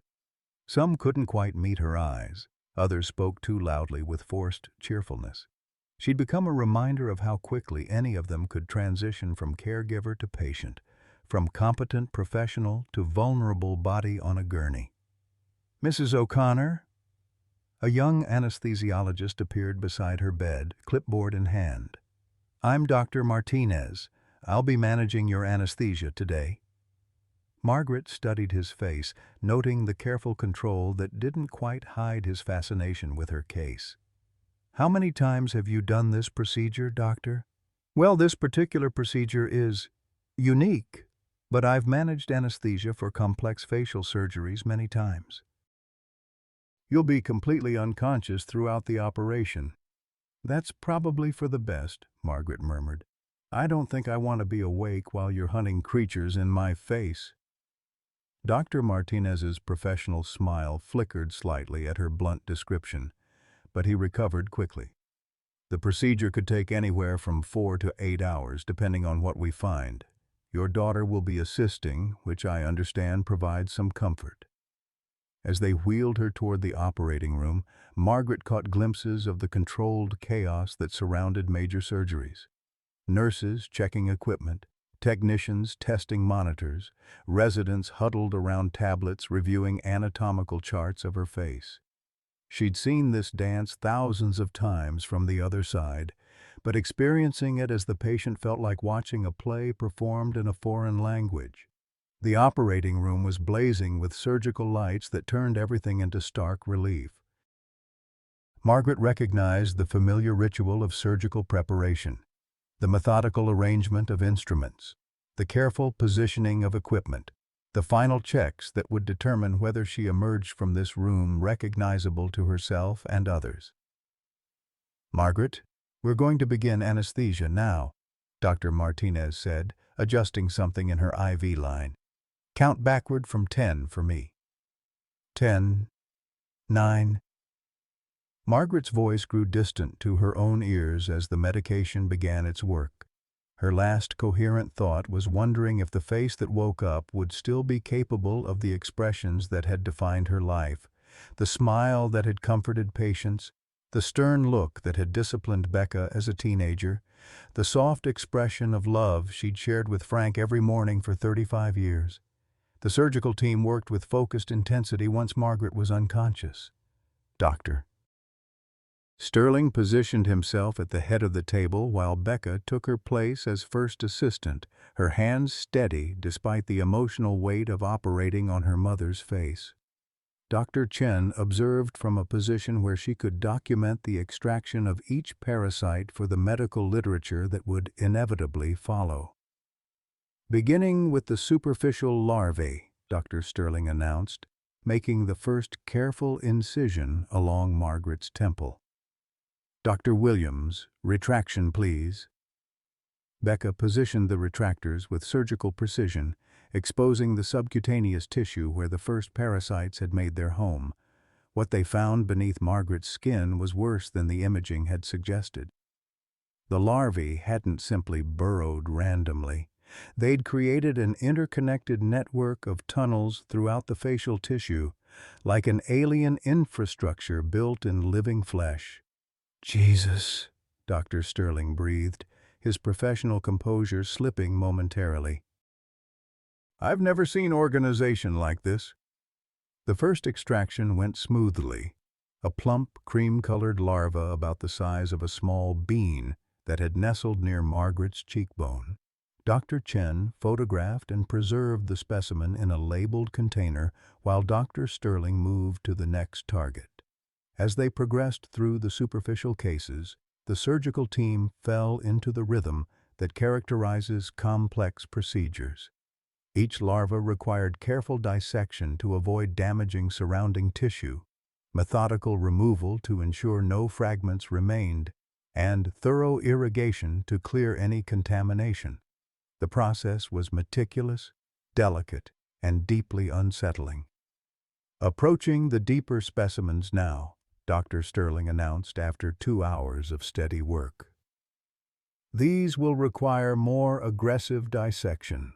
Some couldn't quite meet her eyes, others spoke too loudly with forced cheerfulness. She'd become a reminder of how quickly any of them could transition from caregiver to patient, from competent professional to vulnerable body on a gurney. "Mrs. O'Connor?" A young anesthesiologist appeared beside her bed, clipboard in hand. "I'm Dr. Martinez. I'll be managing your anesthesia today." Margaret studied his face, noting the careful control that didn't quite hide his fascination with her case. "How many times have you done this procedure, doctor?" "Well, this particular procedure is unique, but I've managed anesthesia for complex facial surgeries many times." "You'll be completely unconscious throughout the operation." "That's probably for the best," Margaret murmured. "I don't think I want to be awake while you're hunting creatures in my face." Dr. Martinez's professional smile flickered slightly at her blunt description, but he recovered quickly. "The procedure could take anywhere from 4 to 8 hours, depending on what we find. Your daughter will be assisting, which I understand provides some comfort." As they wheeled her toward the operating room, Margaret caught glimpses of the controlled chaos that surrounded major surgeries. Nurses checking equipment, technicians testing monitors, residents huddled around tablets reviewing anatomical charts of her face. She'd seen this dance thousands of times from the other side, but experiencing it as the patient felt like watching a play performed in a foreign language. The operating room was blazing with surgical lights that turned everything into stark relief. Margaret recognized the familiar ritual of surgical preparation, the methodical arrangement of instruments, the careful positioning of equipment, the final checks that would determine whether she emerged from this room recognizable to herself and others. "Margaret, we're going to begin anesthesia now," Dr. Martinez said, adjusting something in her IV line. "Count backward from 10 for me." 10, 9. Margaret's voice grew distant to her own ears as the medication began its work. Her last coherent thought was wondering if the face that woke up would still be capable of the expressions that had defined her life, the smile that had comforted patients, the stern look that had disciplined Becca as a teenager, the soft expression of love she'd shared with Frank every morning for 35 years. The surgical team worked with focused intensity once Margaret was unconscious. Doctor Sterling positioned himself at the head of the table while Becca took her place as first assistant, her hands steady despite the emotional weight of operating on her mother's face. Dr. Chen observed from a position where she could document the extraction of each parasite for the medical literature that would inevitably follow. Beginning with the superficial larvae, Dr. Sterling announced, making the first careful incision along Margaret's temple. Dr. Williams, retraction please. Becca positioned the retractors with surgical precision, exposing the subcutaneous tissue where the first parasites had made their home. What they found beneath Margaret's skin was worse than the imaging had suggested. The larvae hadn't simply burrowed randomly. They'd created an interconnected network of tunnels throughout the facial tissue, like an alien infrastructure built in living flesh. "Jesus," Dr. Sterling breathed, his professional composure slipping momentarily. "I've never seen organization like this." The first extraction went smoothly, a plump, cream-colored larva about the size of a small bean that had nestled near Margaret's cheekbone. Dr. Chen photographed and preserved the specimen in a labeled container while Dr. Sterling moved to the next target. As they progressed through the superficial cases, the surgical team fell into the rhythm that characterizes complex procedures. Each larva required careful dissection to avoid damaging surrounding tissue, methodical removal to ensure no fragments remained, and thorough irrigation to clear any contamination. The process was meticulous, delicate, and deeply unsettling. Approaching the deeper specimens now, Dr. Sterling announced after 2 hours of steady work. "These will require more aggressive dissection."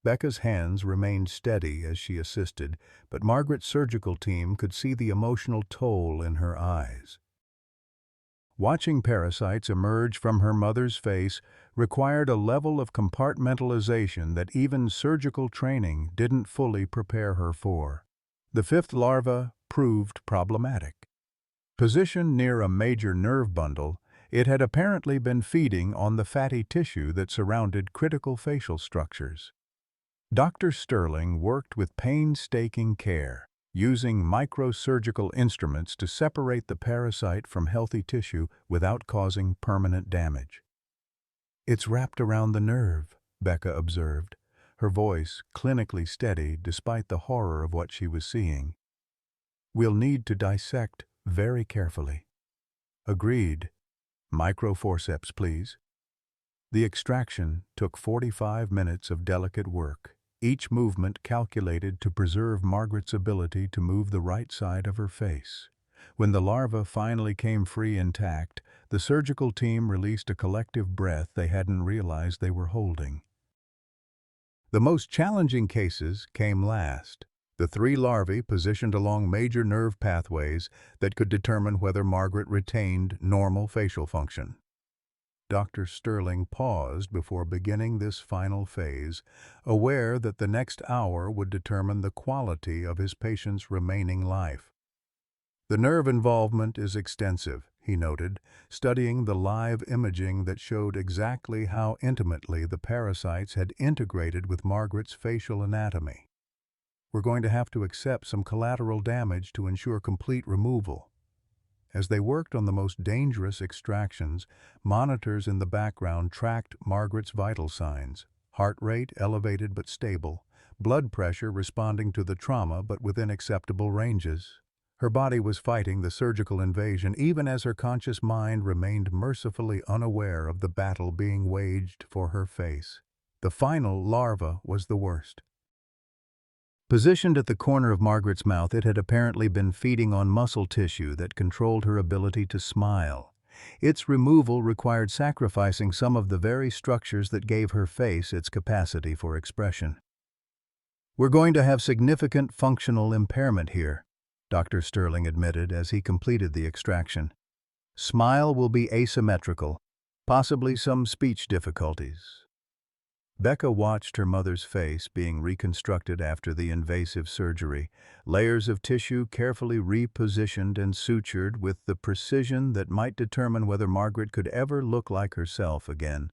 Becca's hands remained steady as she assisted, but Margaret's surgical team could see the emotional toll in her eyes. Watching parasites emerge from her mother's face required a level of compartmentalization that even surgical training didn't fully prepare her for. The fifth larva proved problematic. Positioned near a major nerve bundle, it had apparently been feeding on the fatty tissue that surrounded critical facial structures. Dr. Sterling worked with painstaking care, using microsurgical instruments to separate the parasite from healthy tissue without causing permanent damage. "It's wrapped around the nerve," Becca observed, her voice clinically steady despite the horror of what she was seeing. "We'll need to dissect very carefully." "Agreed. Microforceps, please." The extraction took 45 minutes of delicate work, each movement calculated to preserve Margaret's ability to move the right side of her face. When the larva finally came free intact, the surgical team released a collective breath they hadn't realized they were holding. The most challenging cases came last. The 3 larvae positioned along major nerve pathways that could determine whether Margaret retained normal facial function. Dr. Sterling paused before beginning this final phase, aware that the next hour would determine the quality of his patient's remaining life. "The nerve involvement is extensive," he noted, studying the live imaging that showed exactly how intimately the parasites had integrated with Margaret's facial anatomy. "We're going to have to accept some collateral damage to ensure complete removal." As they worked on the most dangerous extractions, monitors in the background tracked Margaret's vital signs: heart rate elevated but stable, blood pressure responding to the trauma but within acceptable ranges. Her body was fighting the surgical invasion even as her conscious mind remained mercifully unaware of the battle being waged for her face. The final larva was the worst. Positioned at the corner of Margaret's mouth, it had apparently been feeding on muscle tissue that controlled her ability to smile. Its removal required sacrificing some of the very structures that gave her face its capacity for expression. "We're going to have significant functional impairment here," Dr. Sterling admitted as he completed the extraction. "Smile will be asymmetrical. possibly some speech difficulties. Becca watched her mother's face being reconstructed after the invasive surgery, layers of tissue carefully repositioned and sutured with the precision that might determine whether Margaret could ever look like herself again.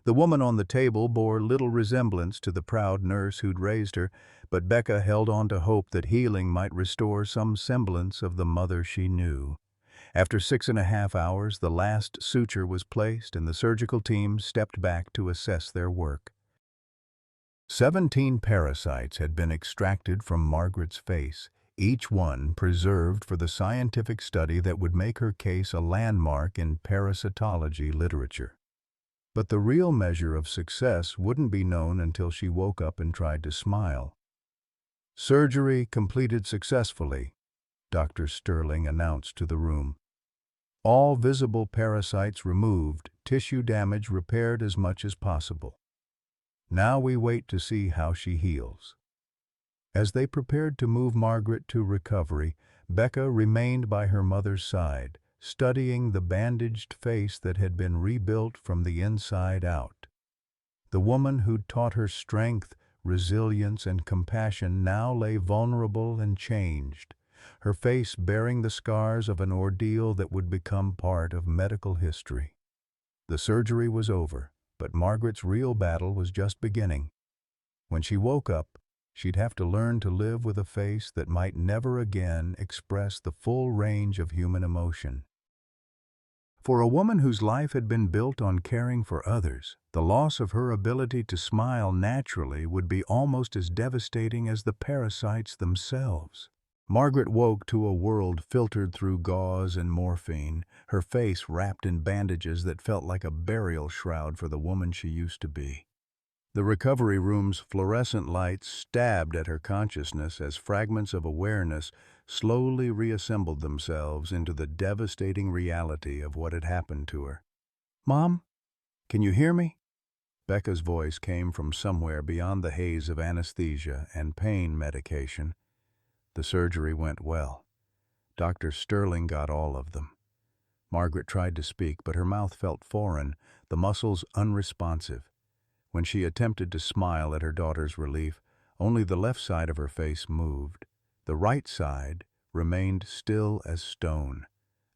The woman on the table bore little resemblance to the proud nurse who'd raised her, but Becca held on to hope that healing might restore some semblance of the mother she knew. After 6.5 hours, the last suture was placed and the surgical team stepped back to assess their work. 17 parasites had been extracted from Margaret's face, each one preserved for the scientific study that would make her case a landmark in parasitology literature. But the real measure of success wouldn't be known until she woke up and tried to smile. "Surgery completed successfully," Dr. Sterling announced to the room. "All visible parasites removed, tissue damage repaired as much as possible. Now we wait to see how she heals." As they prepared to move Margaret to recovery, Becca remained by her mother's side, studying the bandaged face that had been rebuilt from the inside out. The woman who'd taught her strength, resilience, and compassion now lay vulnerable and changed, her face bearing the scars of an ordeal that would become part of medical history. The surgery was over, but Margaret's real battle was just beginning. When she woke up, she'd have to learn to live with a face that might never again express the full range of human emotion. For a woman whose life had been built on caring for others, the loss of her ability to smile naturally would be almost as devastating as the parasites themselves. Margaret woke to a world filtered through gauze and morphine, her face wrapped in bandages that felt like a burial shroud for the woman she used to be. The recovery room's fluorescent lights stabbed at her consciousness as fragments of awareness slowly reassembled themselves into the devastating reality of what had happened to her. "Mom, can you hear me?" Becca's voice came from somewhere beyond the haze of anesthesia and pain medication. The surgery went well. Dr. Sterling got all of them. Margaret tried to speak, but her mouth felt foreign, the muscles unresponsive. When she attempted to smile at her daughter's relief, only the left side of her face moved. The right side remained still as stone,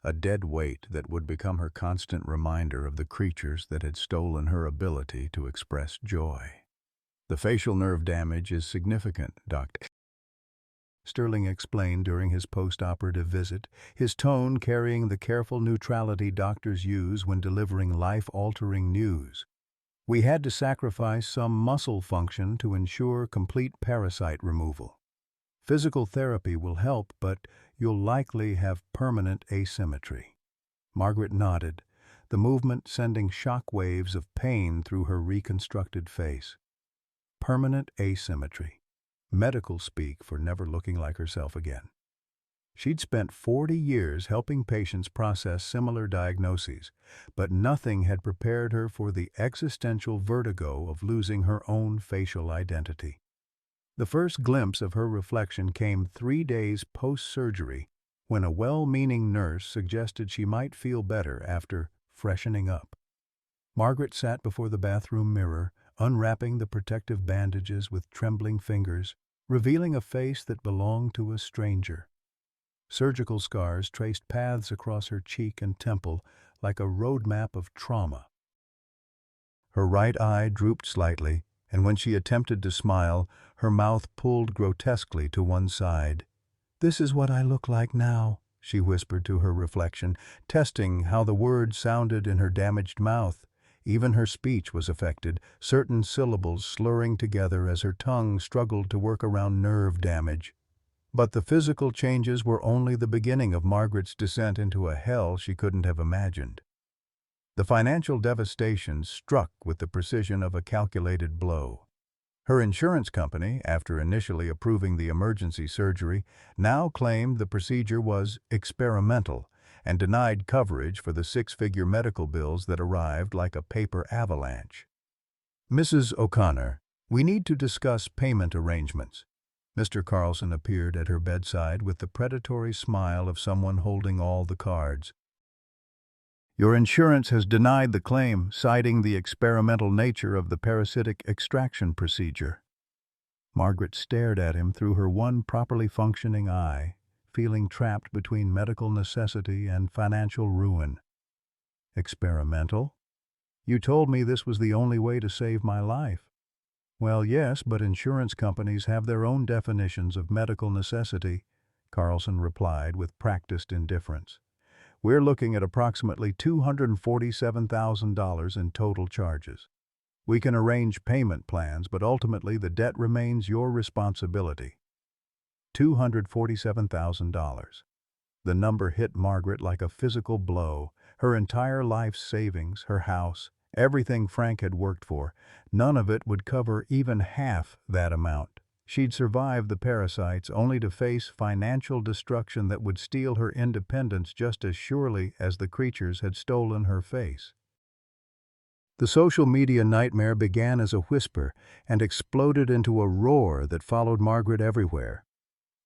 a dead weight that would become her constant reminder of the creatures that had stolen her ability to express joy. "The facial nerve damage is significant, Dr. Sterling explained during his post-operative visit, his tone carrying the careful neutrality doctors use when delivering life-altering news. "We had to sacrifice some muscle function to ensure complete parasite removal. Physical therapy will help, but you'll likely have permanent asymmetry." Margaret nodded, the movement sending shock waves of pain through her reconstructed face. Permanent asymmetry. Medical speak for never looking like herself again. She'd spent 40 years helping patients process similar diagnoses, but nothing had prepared her for the existential vertigo of losing her own facial identity. The first glimpse of her reflection came 3 days post-surgery, when a well-meaning nurse suggested she might feel better after freshening up. Margaret sat before the bathroom mirror, unwrapping the protective bandages with trembling fingers, revealing a face that belonged to a stranger. Surgical scars traced paths across her cheek and temple like a roadmap of trauma. Her right eye drooped slightly, and when she attempted to smile, her mouth pulled grotesquely to one side. "This is what I look like now," she whispered to her reflection, testing how the words sounded in her damaged mouth. Even her speech was affected, certain syllables slurring together as her tongue struggled to work around nerve damage. But the physical changes were only the beginning of Margaret's descent into a hell she couldn't have imagined. The financial devastation struck with the precision of a calculated blow. Her insurance company, after initially approving the emergency surgery, now claimed the procedure was experimental and denied coverage for the 6-figure medical bills that arrived like a paper avalanche. "Mrs. O'Connor, we need to discuss payment arrangements." Mr. Carlson appeared at her bedside with the predatory smile of someone holding all the cards. Your insurance has denied the claim, citing the experimental nature of the parasitic extraction procedure. Margaret stared at him through her one properly functioning eye, feeling trapped between medical necessity and financial ruin. Experimental? You told me this was the only way to save my life. Well, yes, but insurance companies have their own definitions of medical necessity, Carlson replied with practiced indifference. We're looking at approximately $247,000 in total charges. We can arrange payment plans, but ultimately the debt remains your responsibility. $247,000. The number hit Margaret like a physical blow. Her entire life's savings, her house, everything Frank had worked for, none of it would cover even half that amount. She'd survive the parasites only to face financial destruction that would steal her independence just as surely as the creatures had stolen her face. The social media nightmare began as a whisper and exploded into a roar that followed Margaret everywhere.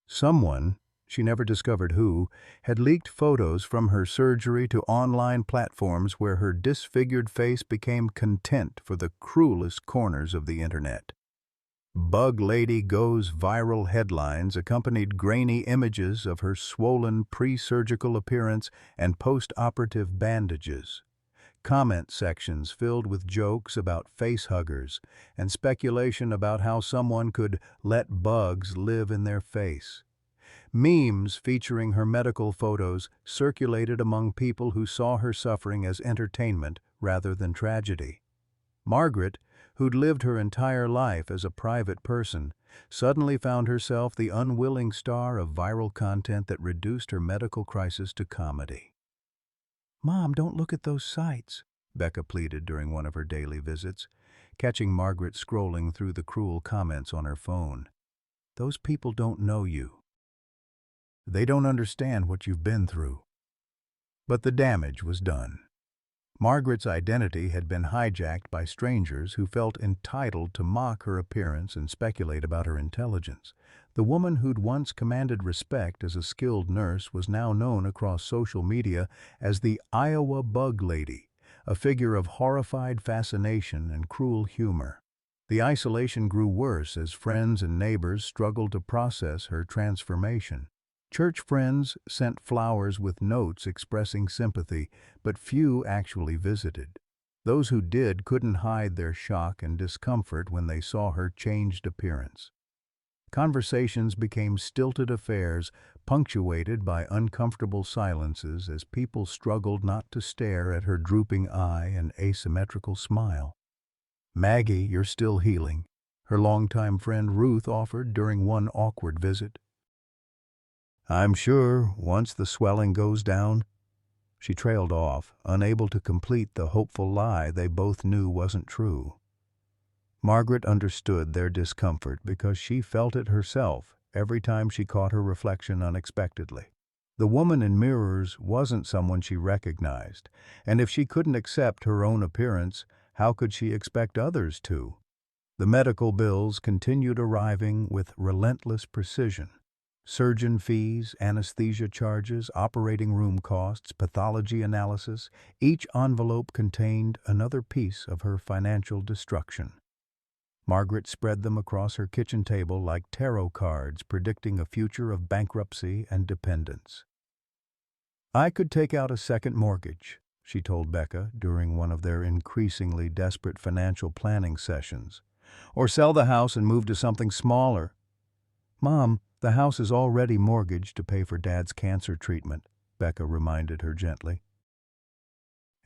Someone, she never discovered who, had leaked photos from her surgery to online platforms where her disfigured face became content for the cruelest corners of the internet. Bug Lady Goes Viral headlines accompanied grainy images of her swollen pre-surgical appearance and post-operative bandages. Comment sections filled with jokes about facehuggers and speculation about how someone could let bugs live in their face. Memes featuring her medical photos circulated among people who saw her suffering as entertainment rather than tragedy. Margaret, who'd lived her entire life as a private person, suddenly found herself the unwilling star of viral content that reduced her medical crisis to comedy. "Mom, don't look at those sites," Becca pleaded during one of her daily visits, catching Margaret scrolling through the cruel comments on her phone. "Those people don't know you. They don't understand what you've been through." But the damage was done. Margaret's identity had been hijacked by strangers who felt entitled to mock her appearance and speculate about her intelligence. The woman who'd once commanded respect as a skilled nurse was now known across social media as the Iowa Bug Lady, a figure of horrified fascination and cruel humor. The isolation grew worse as friends and neighbors struggled to process her transformation. Church friends sent flowers with notes expressing sympathy, but few actually visited. Those who did couldn't hide their shock and discomfort when they saw her changed appearance. Conversations became stilted affairs, punctuated by uncomfortable silences as people struggled not to stare at her drooping eye and asymmetrical smile. "Maggie, you're still healing," her longtime friend Ruth offered during one awkward visit. "I'm sure, once the swelling goes down." She trailed off, unable to complete the hopeful lie they both knew wasn't true. Margaret understood their discomfort because she felt it herself every time she caught her reflection unexpectedly. The woman in mirrors wasn't someone she recognized, and if she couldn't accept her own appearance, how could she expect others to? The medical bills continued arriving with relentless precision. Surgeon fees, anesthesia charges, operating room costs, pathology analysis, each envelope contained another piece of her financial destruction. Margaret spread them across her kitchen table like tarot cards predicting a future of bankruptcy and dependence. "I could take out a second mortgage," she told Becca during one of their increasingly desperate financial planning sessions, "or sell the house and move to something smaller." "Mom, the house is already mortgaged to pay for Dad's cancer treatment," Becca reminded her gently.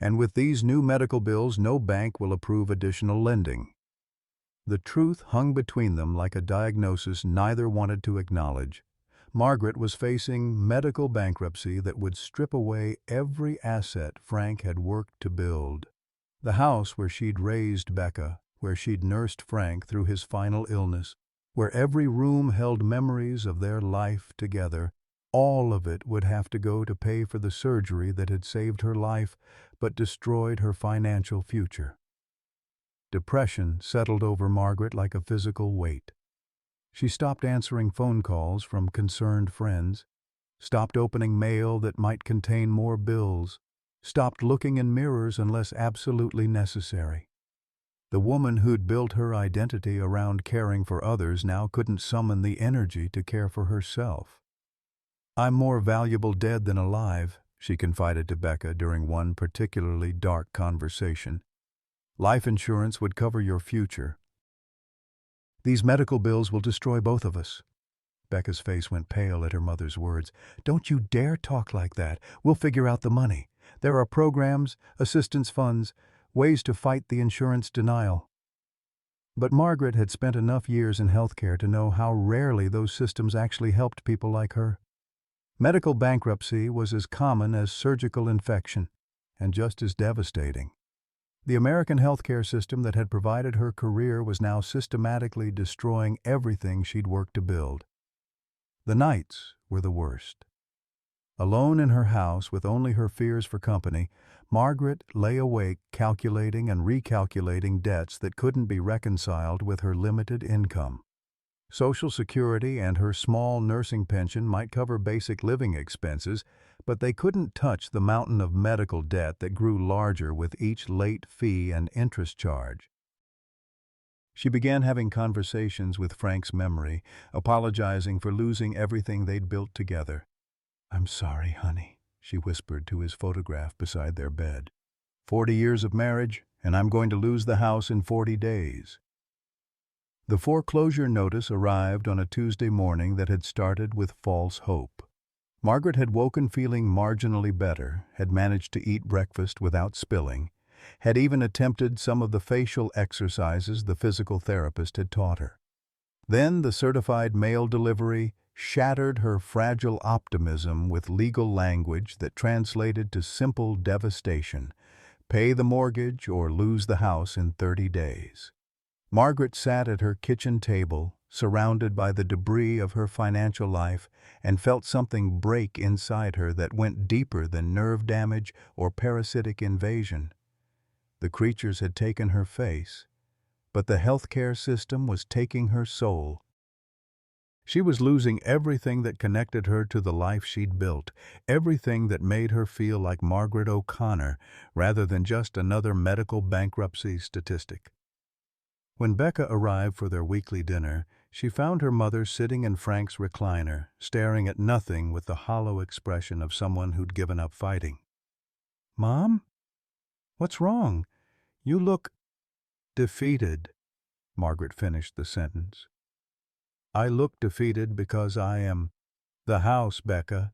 "And with these new medical bills, no bank will approve additional lending." The truth hung between them like a diagnosis neither wanted to acknowledge. Margaret was facing medical bankruptcy that would strip away every asset Frank had worked to build. The house where she'd raised Becca, where she'd nursed Frank through his final illness, where every room held memories of their life together, all of it would have to go to pay for the surgery that had saved her life but destroyed her financial future. Depression settled over Margaret like a physical weight. She stopped answering phone calls from concerned friends, stopped opening mail that might contain more bills, stopped looking in mirrors unless absolutely necessary. The woman who'd built her identity around caring for others now couldn't summon the energy to care for herself. "I'm more valuable dead than alive," she confided to Becca during one particularly dark conversation. "Life insurance would cover your future. These medical bills will destroy both of us." Becca's face went pale at her mother's words. "Don't you dare talk like that. We'll figure out the money. There are programs, assistance funds, ways to fight the insurance denial." But Margaret had spent enough years in healthcare to know how rarely those systems actually helped people like her. Medical bankruptcy was as common as surgical infection, and just as devastating. The American healthcare system that had provided her career was now systematically destroying everything she'd worked to build. The nights were the worst. Alone in her house with only her fears for company, Margaret lay awake calculating and recalculating debts that couldn't be reconciled with her limited income. Social Security and her small nursing pension might cover basic living expenses, but they couldn't touch the mountain of medical debt that grew larger with each late fee and interest charge. She began having conversations with Frank's memory, apologizing for losing everything they'd built together. "I'm sorry, honey," she whispered to his photograph beside their bed. 40 years of marriage, and I'm going to lose the house in 40 days. The foreclosure notice arrived on a Tuesday morning that had started with false hope. Margaret had woken feeling marginally better, had managed to eat breakfast without spilling, had even attempted some of the facial exercises the physical therapist had taught her. Then the certified mail delivery shattered her fragile optimism with legal language that translated to simple devastation: pay the mortgage or lose the house in 30 days. Margaret sat at her kitchen table, surrounded by the debris of her financial life, and felt something break inside her that went deeper than nerve damage or parasitic invasion. The creatures had taken her face, but the healthcare system was taking her soul. She was losing everything that connected her to the life she'd built, everything that made her feel like Margaret O'Connor rather than just another medical bankruptcy statistic. When Becca arrived for their weekly dinner, she found her mother sitting in Frank's recliner, staring at nothing with the hollow expression of someone who'd given up fighting. "Mom? What's wrong? You look defeated," Margaret finished the sentence. "I look defeated because I am the house, Becca.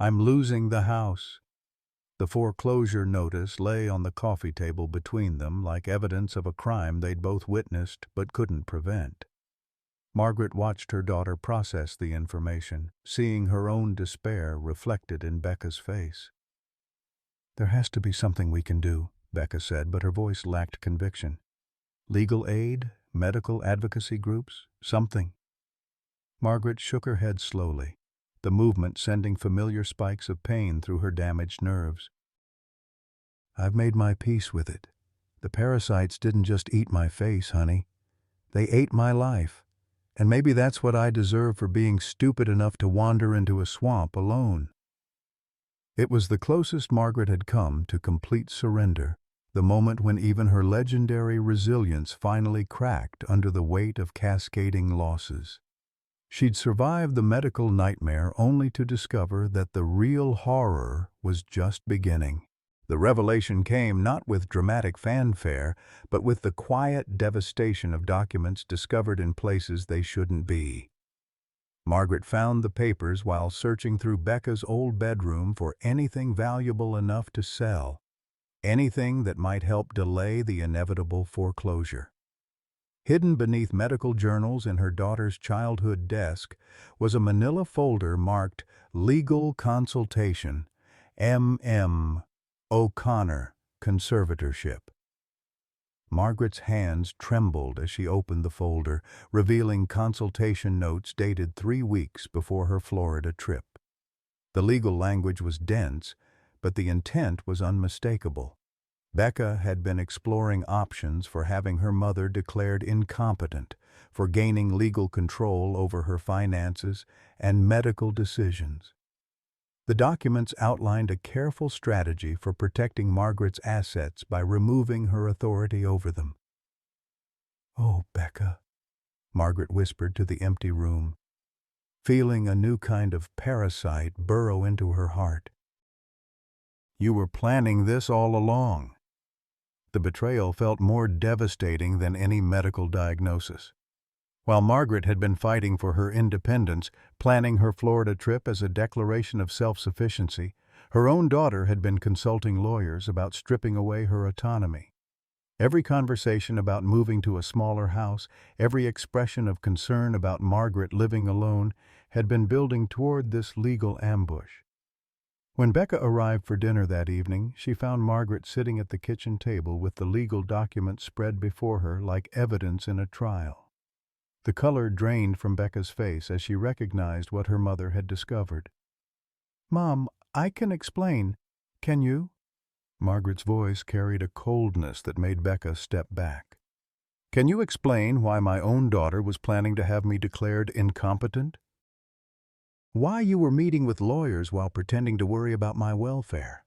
I'm losing the house." The foreclosure notice lay on the coffee table between them like evidence of a crime they'd both witnessed but couldn't prevent. Margaret watched her daughter process the information, seeing her own despair reflected in Becca's face. "There has to be something we can do," Becca said, but her voice lacked conviction. "Legal aid, medical advocacy groups, something." Margaret shook her head slowly, the movement sending familiar spikes of pain through her damaged nerves. "I've made my peace with it. The parasites didn't just eat my face, honey. They ate my life. And maybe that's what I deserve for being stupid enough to wander into a swamp alone." It was the closest Margaret had come to complete surrender, the moment when even her legendary resilience finally cracked under the weight of cascading losses. She'd survived the medical nightmare only to discover that the real horror was just beginning. The revelation came not with dramatic fanfare, but with the quiet devastation of documents discovered in places they shouldn't be. Margaret found the papers while searching through Becca's old bedroom for anything valuable enough to sell, anything that might help delay the inevitable foreclosure. Hidden beneath medical journals in her daughter's childhood desk was a manila folder marked Legal Consultation, M.M. O'Connor, Conservatorship. Margaret's hands trembled as she opened the folder, revealing consultation notes dated 3 weeks before her Florida trip. The legal language was dense, but the intent was unmistakable. Becca had been exploring options for having her mother declared incompetent, for gaining legal control over her finances and medical decisions. The documents outlined a careful strategy for protecting Margaret's assets by removing her authority over them. "Oh, Becca," Margaret whispered to the empty room, feeling a new kind of parasite burrow into her heart. "You were planning this all along." The betrayal felt more devastating than any medical diagnosis. While Margaret had been fighting for her independence, planning her Florida trip as a declaration of self-sufficiency, her own daughter had been consulting lawyers about stripping away her autonomy. Every conversation about moving to a smaller house, every expression of concern about Margaret living alone, had been building toward this legal ambush. When Becca arrived for dinner that evening, she found Margaret sitting at the kitchen table with the legal documents spread before her like evidence in a trial. The color drained from Becca's face as she recognized what her mother had discovered. "Mom, I can explain. Can you?" Margaret's voice carried a coldness that made Becca step back. "Can you explain why my own daughter was planning to have me declared incompetent? Why you were meeting with lawyers while pretending to worry about my welfare?"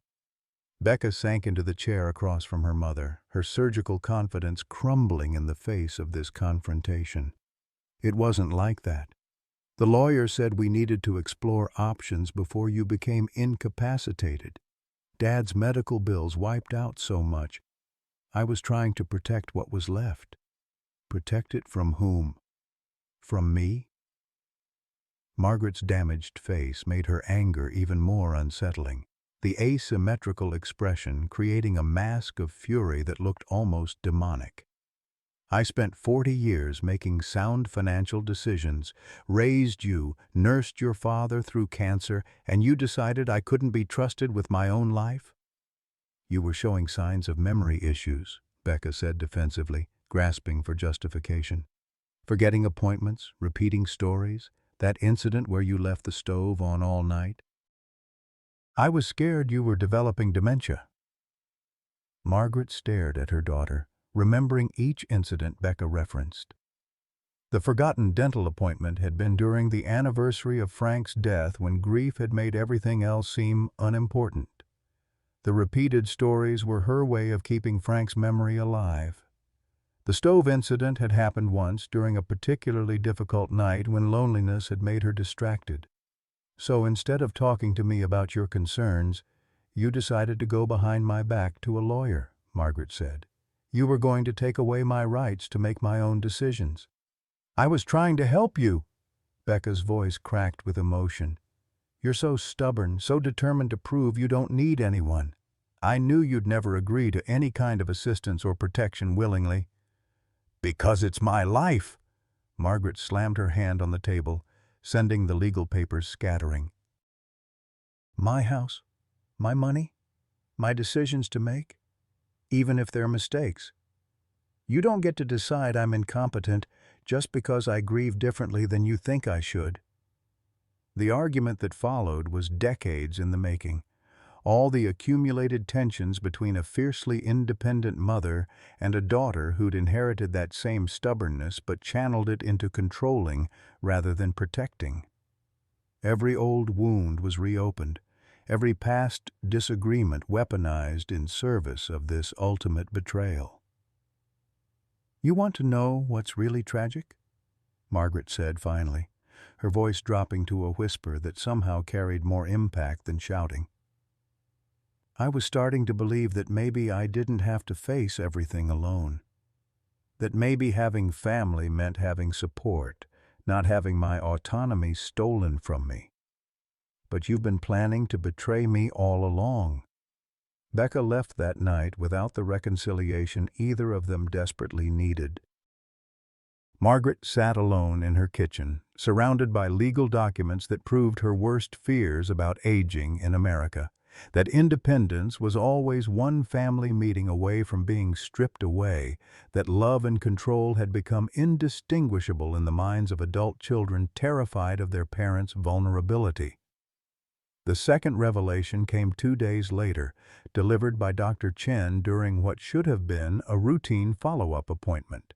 Becca sank into the chair across from her mother, her surgical confidence crumbling in the face of this confrontation. "It wasn't like that. The lawyer said we needed to explore options before you became incapacitated. Dad's medical bills wiped out so much. I was trying to protect what was left." "Protect it from whom? From me?" Margaret's damaged face made her anger even more unsettling, the asymmetrical expression creating a mask of fury that looked almost demonic. "I spent 40 years making sound financial decisions, raised you, nursed your father through cancer, and you decided I couldn't be trusted with my own life?" "You were showing signs of memory issues," Becca said defensively, grasping for justification. "Forgetting appointments, repeating stories, that incident where you left the stove on all night. I was scared you were developing dementia." Margaret stared at her daughter, remembering each incident Becca referenced. The forgotten dental appointment had been during the anniversary of Frank's death when grief had made everything else seem unimportant. The repeated stories were her way of keeping Frank's memory alive. The stove incident had happened once during a particularly difficult night when loneliness had made her distracted. "So instead of talking to me about your concerns, you decided to go behind my back to a lawyer," Margaret said. "You were going to take away my rights to make my own decisions." "I was trying to help you." Becca's voice cracked with emotion. "You're so stubborn, so determined to prove you don't need anyone. I knew you'd never agree to any kind of assistance or protection willingly." "Because it's my life." Margaret slammed her hand on the table, sending the legal papers scattering. "My house, my money, my decisions to make, even if they're mistakes. You don't get to decide I'm incompetent just because I grieve differently than you think I should." The argument that followed was decades in the making. All the accumulated tensions between a fiercely independent mother and a daughter who'd inherited that same stubbornness but channeled it into controlling rather than protecting. Every old wound was reopened, every past disagreement weaponized in service of this ultimate betrayal. "You want to know what's really tragic?" Margaret said finally, her voice dropping to a whisper that somehow carried more impact than shouting. "I was starting to believe that maybe I didn't have to face everything alone. That maybe having family meant having support, not having my autonomy stolen from me. But you've been planning to betray me all along." Becca left that night without the reconciliation either of them desperately needed. Margaret sat alone in her kitchen, surrounded by legal documents that proved her worst fears about aging in America. That independence was always one family meeting away from being stripped away, that love and control had become indistinguishable in the minds of adult children terrified of their parents' vulnerability. The second revelation came 2 days later, delivered by Dr. Chen during what should have been a routine follow-up appointment.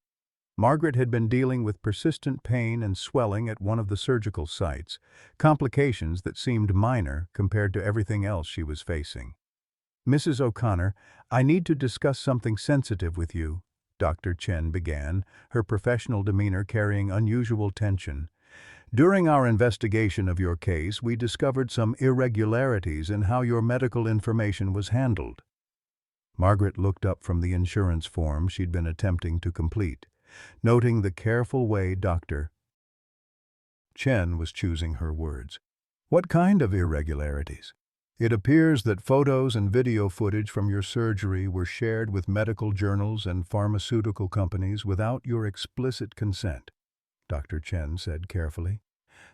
Margaret had been dealing with persistent pain and swelling at one of the surgical sites, complications that seemed minor compared to everything else she was facing. "Mrs. O'Connor, I need to discuss something sensitive with you," Dr. Chen began, her professional demeanor carrying unusual tension. "During our investigation of your case, we discovered some irregularities in how your medical information was handled." Margaret looked up from the insurance form she'd been attempting to complete, noting the careful way Dr. Chen was choosing her words. "What kind of irregularities?" "It appears that photos and video footage from your surgery were shared with medical journals and pharmaceutical companies without your explicit consent," Dr. Chen said carefully.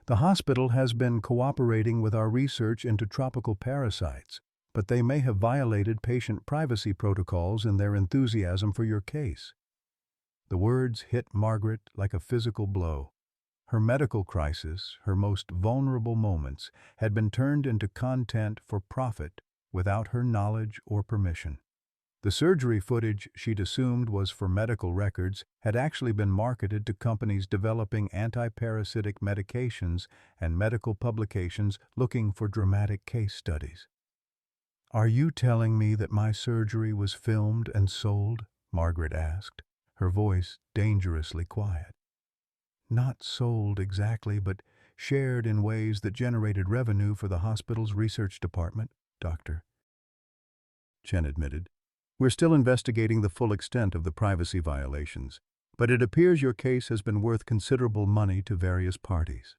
"The hospital has been cooperating with our research into tropical parasites, but they may have violated patient privacy protocols in their enthusiasm for your case." The words hit Margaret like a physical blow. Her medical crisis, her most vulnerable moments, had been turned into content for profit without her knowledge or permission. The surgery footage she'd assumed was for medical records had actually been marketed to companies developing anti-parasitic medications and medical publications looking for dramatic case studies. "Are you telling me that my surgery was filmed and sold?" Margaret asked, her voice dangerously quiet. "Not sold exactly, but shared in ways that generated revenue for the hospital's research department," Dr. Chen admitted. "We're still investigating the full extent of the privacy violations, but it appears your case has been worth considerable money to various parties."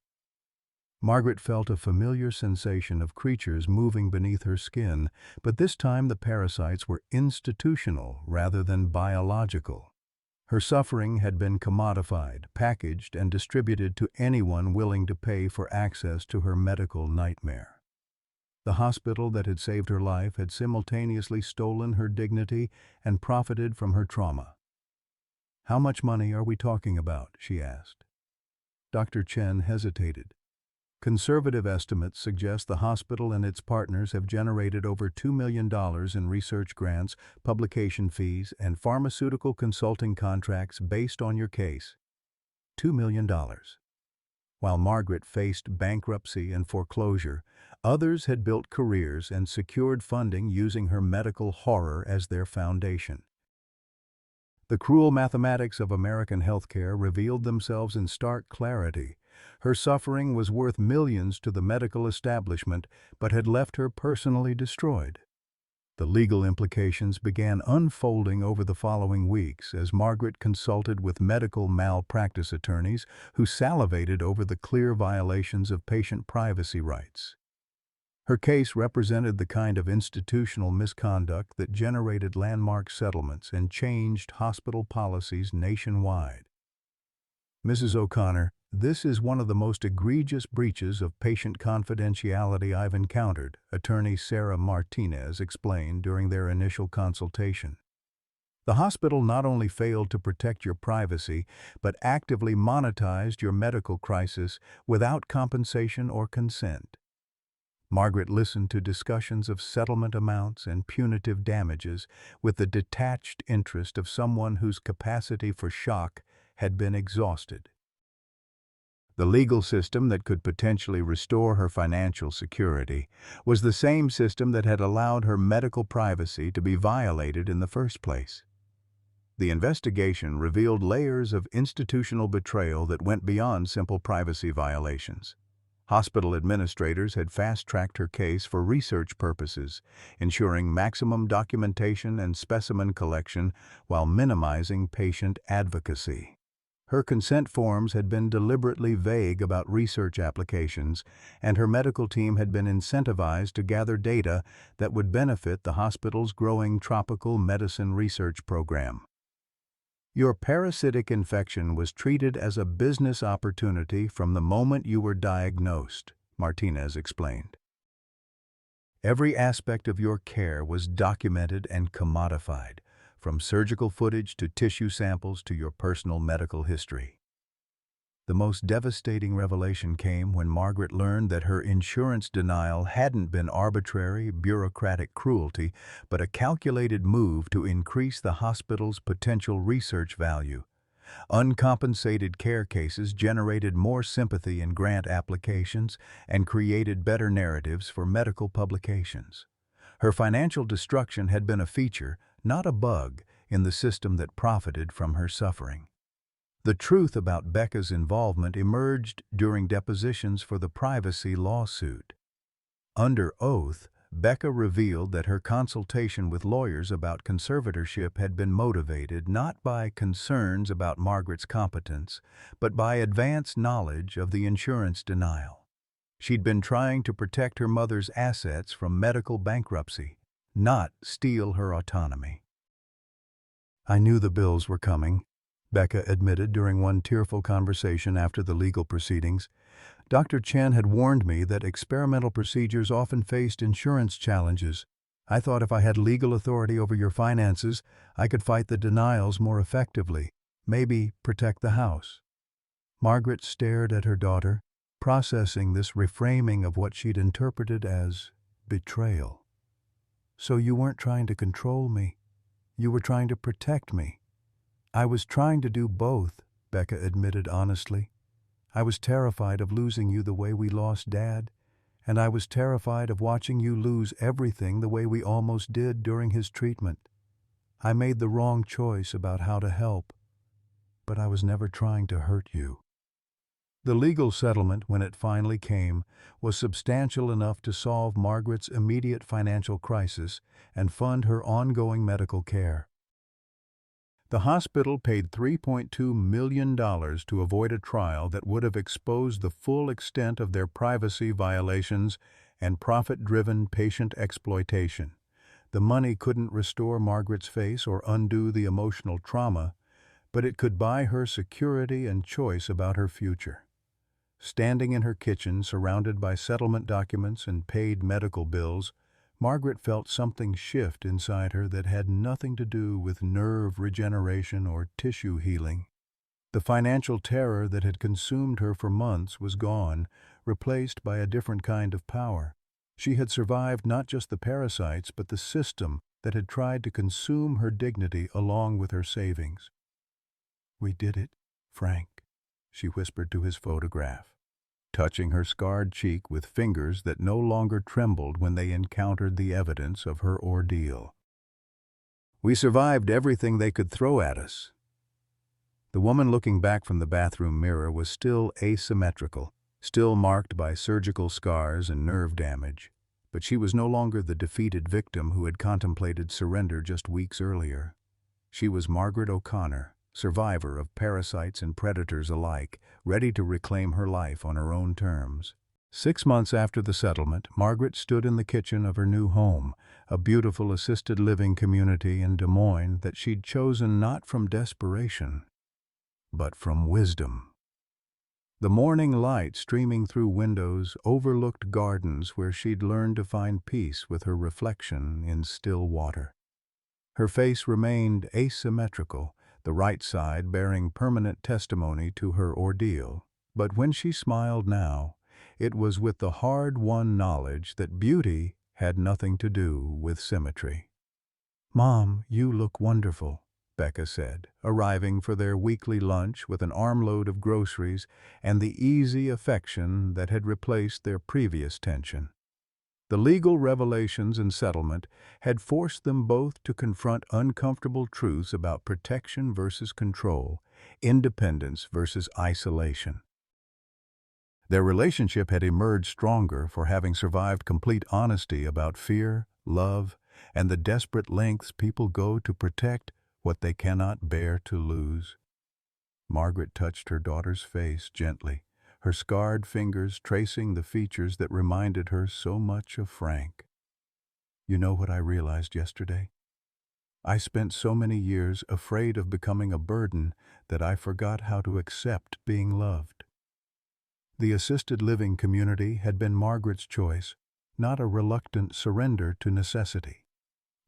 Margaret felt a familiar sensation of creatures moving beneath her skin, but this time the parasites were institutional rather than biological. Her suffering had been commodified, packaged, and distributed to anyone willing to pay for access to her medical nightmare. The hospital that had saved her life had simultaneously stolen her dignity and profited from her trauma. "How much money are we talking about?" she asked. Dr. Chen hesitated. "Conservative estimates suggest the hospital and its partners have generated over $2 million in research grants, publication fees, and pharmaceutical consulting contracts based on your case." $2 million. While Margaret faced bankruptcy and foreclosure, others had built careers and secured funding using her medical horror as their foundation. The cruel mathematics of American healthcare revealed themselves in stark clarity. Her suffering was worth millions to the medical establishment, but had left her personally destroyed. The legal implications began unfolding over the following weeks as Margaret consulted with medical malpractice attorneys who salivated over the clear violations of patient privacy rights. Her case represented the kind of institutional misconduct that generated landmark settlements and changed hospital policies nationwide. "Mrs. O'Connor, this is one of the most egregious breaches of patient confidentiality I've encountered," attorney Sarah Martinez explained during their initial consultation. "The hospital not only failed to protect your privacy, but actively monetized your medical crisis without compensation or consent." Margaret listened to discussions of settlement amounts and punitive damages with the detached interest of someone whose capacity for shock had been exhausted. The legal system that could potentially restore her financial security was the same system that had allowed her medical privacy to be violated in the first place. The investigation revealed layers of institutional betrayal that went beyond simple privacy violations. Hospital administrators had fast-tracked her case for research purposes, ensuring maximum documentation and specimen collection while minimizing patient advocacy. Her consent forms had been deliberately vague about research applications, and her medical team had been incentivized to gather data that would benefit the hospital's growing tropical medicine research program. "Your parasitic infection was treated as a business opportunity from the moment you were diagnosed," Martinez explained. "Every aspect of your care was documented and commodified, from surgical footage to tissue samples to your personal medical history." The most devastating revelation came when Margaret learned that her insurance denial hadn't been arbitrary, bureaucratic cruelty, but a calculated move to increase the hospital's potential research value. Uncompensated care cases generated more sympathy in grant applications and created better narratives for medical publications. Her financial destruction had been a feature, not a bug, in the system that profited from her suffering. The truth about Becca's involvement emerged during depositions for the privacy lawsuit. Under oath, Becca revealed that her consultation with lawyers about conservatorship had been motivated not by concerns about Margaret's competence, but by advanced knowledge of the insurance denial. She'd been trying to protect her mother's assets from medical bankruptcy, not steal her autonomy. "I knew the bills were coming," Becca admitted during one tearful conversation after the legal proceedings. "Dr. Chen had warned me that experimental procedures often faced insurance challenges. I thought if I had legal authority over your finances, I could fight the denials more effectively, maybe protect the house." Margaret stared at her daughter, processing this reframing of what she'd interpreted as betrayal. "So you weren't trying to control me. You were trying to protect me." "I was trying to do both," Becca admitted honestly. "I was terrified of losing you the way we lost Dad, and I was terrified of watching you lose everything the way we almost did during his treatment. I made the wrong choice about how to help, but I was never trying to hurt you." The legal settlement, when it finally came, was substantial enough to solve Margaret's immediate financial crisis and fund her ongoing medical care. The hospital paid $3.2 million to avoid a trial that would have exposed the full extent of their privacy violations and profit-driven patient exploitation. The money couldn't restore Margaret's face or undo the emotional trauma, but it could buy her security and choice about her future. Standing in her kitchen, surrounded by settlement documents and paid medical bills, Margaret felt something shift inside her that had nothing to do with nerve regeneration or tissue healing. The financial terror that had consumed her for months was gone, replaced by a different kind of power. She had survived not just the parasites, but the system that had tried to consume her dignity along with her savings. "We did it, Frank," she whispered to his photograph, touching her scarred cheek with fingers that no longer trembled when they encountered the evidence of her ordeal. "We survived everything they could throw at us." The woman looking back from the bathroom mirror was still asymmetrical, still marked by surgical scars and nerve damage, but she was no longer the defeated victim who had contemplated surrender just weeks earlier. She was Margaret O'Connor, survivor of parasites and predators alike, ready to reclaim her life on her own terms. 6 months after the settlement, Margaret stood in the kitchen of her new home, a beautiful assisted living community in Des Moines that she'd chosen not from desperation, but from wisdom. The morning light streaming through windows overlooked gardens where she'd learned to find peace with her reflection in still water. Her face remained asymmetrical, the right side bearing permanent testimony to her ordeal. But when she smiled now, it was with the hard-won knowledge that beauty had nothing to do with symmetry. "Mom, you look wonderful," Becca said, arriving for their weekly lunch with an armload of groceries and the easy affection that had replaced their previous tension. The legal revelations and settlement had forced them both to confront uncomfortable truths about protection versus control, independence versus isolation. Their relationship had emerged stronger for having survived complete honesty about fear, love, and the desperate lengths people go to protect what they cannot bear to lose. Margaret touched her daughter's face gently, her scarred fingers tracing the features that reminded her so much of Frank. "You know what I realized yesterday? I spent so many years afraid of becoming a burden that I forgot how to accept being loved." The assisted living community had been Margaret's choice, not a reluctant surrender to necessity.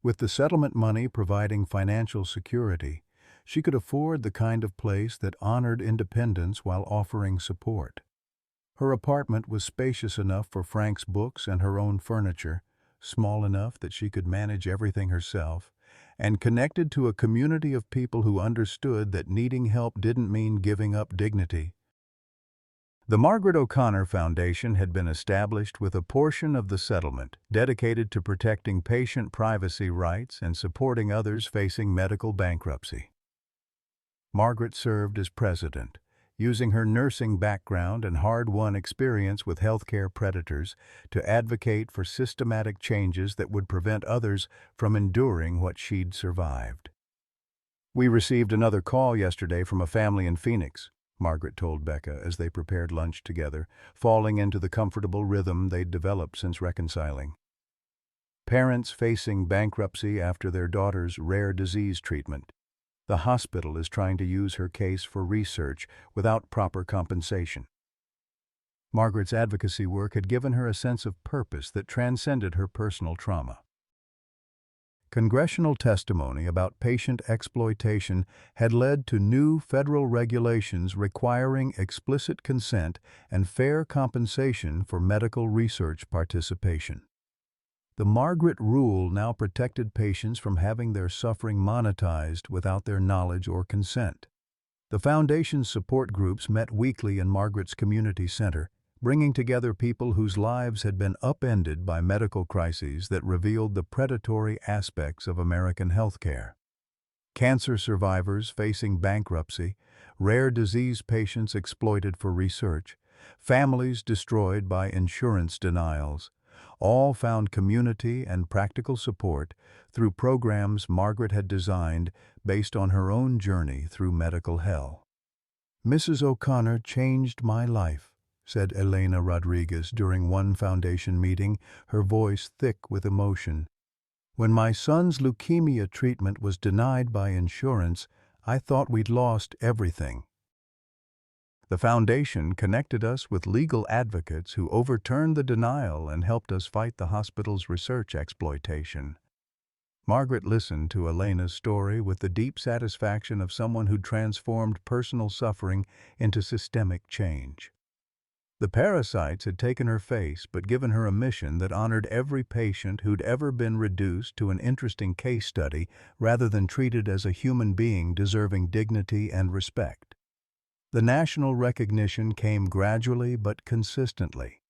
With the settlement money providing financial security, she could afford the kind of place that honored independence while offering support. Her apartment was spacious enough for Frank's books and her own furniture, small enough that she could manage everything herself, and connected to a community of people who understood that needing help didn't mean giving up dignity. The Margaret O'Connor Foundation had been established with a portion of the settlement dedicated to protecting patient privacy rights and supporting others facing medical bankruptcy. Margaret served as president, using her nursing background and hard-won experience with healthcare predators to advocate for systematic changes that would prevent others from enduring what she'd survived. "We received another call yesterday from a family in Phoenix," Margaret told Becca as they prepared lunch together, falling into the comfortable rhythm they'd developed since reconciling. Parents facing bankruptcy after their daughter's rare disease treatment. The hospital is trying to use her case for research without proper compensation. Margaret's advocacy work had given her a sense of purpose that transcended her personal trauma. Congressional testimony about patient exploitation had led to new federal regulations requiring explicit consent and fair compensation for medical research participation. The Margaret Rule now protected patients from having their suffering monetized without their knowledge or consent. The Foundation's support groups met weekly in Margaret's community center, bringing together people whose lives had been upended by medical crises that revealed the predatory aspects of American healthcare. Cancer survivors facing bankruptcy, rare disease patients exploited for research, families destroyed by insurance denials, all found community and practical support through programs Margaret had designed based on her own journey through medical hell. "Mrs. O'Connor changed my life," said Elena Rodriguez during one foundation meeting, her voice thick with emotion. "When my son's leukemia treatment was denied by insurance, I thought we'd lost everything. The foundation connected us with legal advocates who overturned the denial and helped us fight the hospital's research exploitation." Margaret listened to Elena's story with the deep satisfaction of someone who'd transformed personal suffering into systemic change. The parasites had taken her face but given her a mission that honored every patient who'd ever been reduced to an interesting case study rather than treated as a human being deserving dignity and respect. The national recognition came gradually but consistently.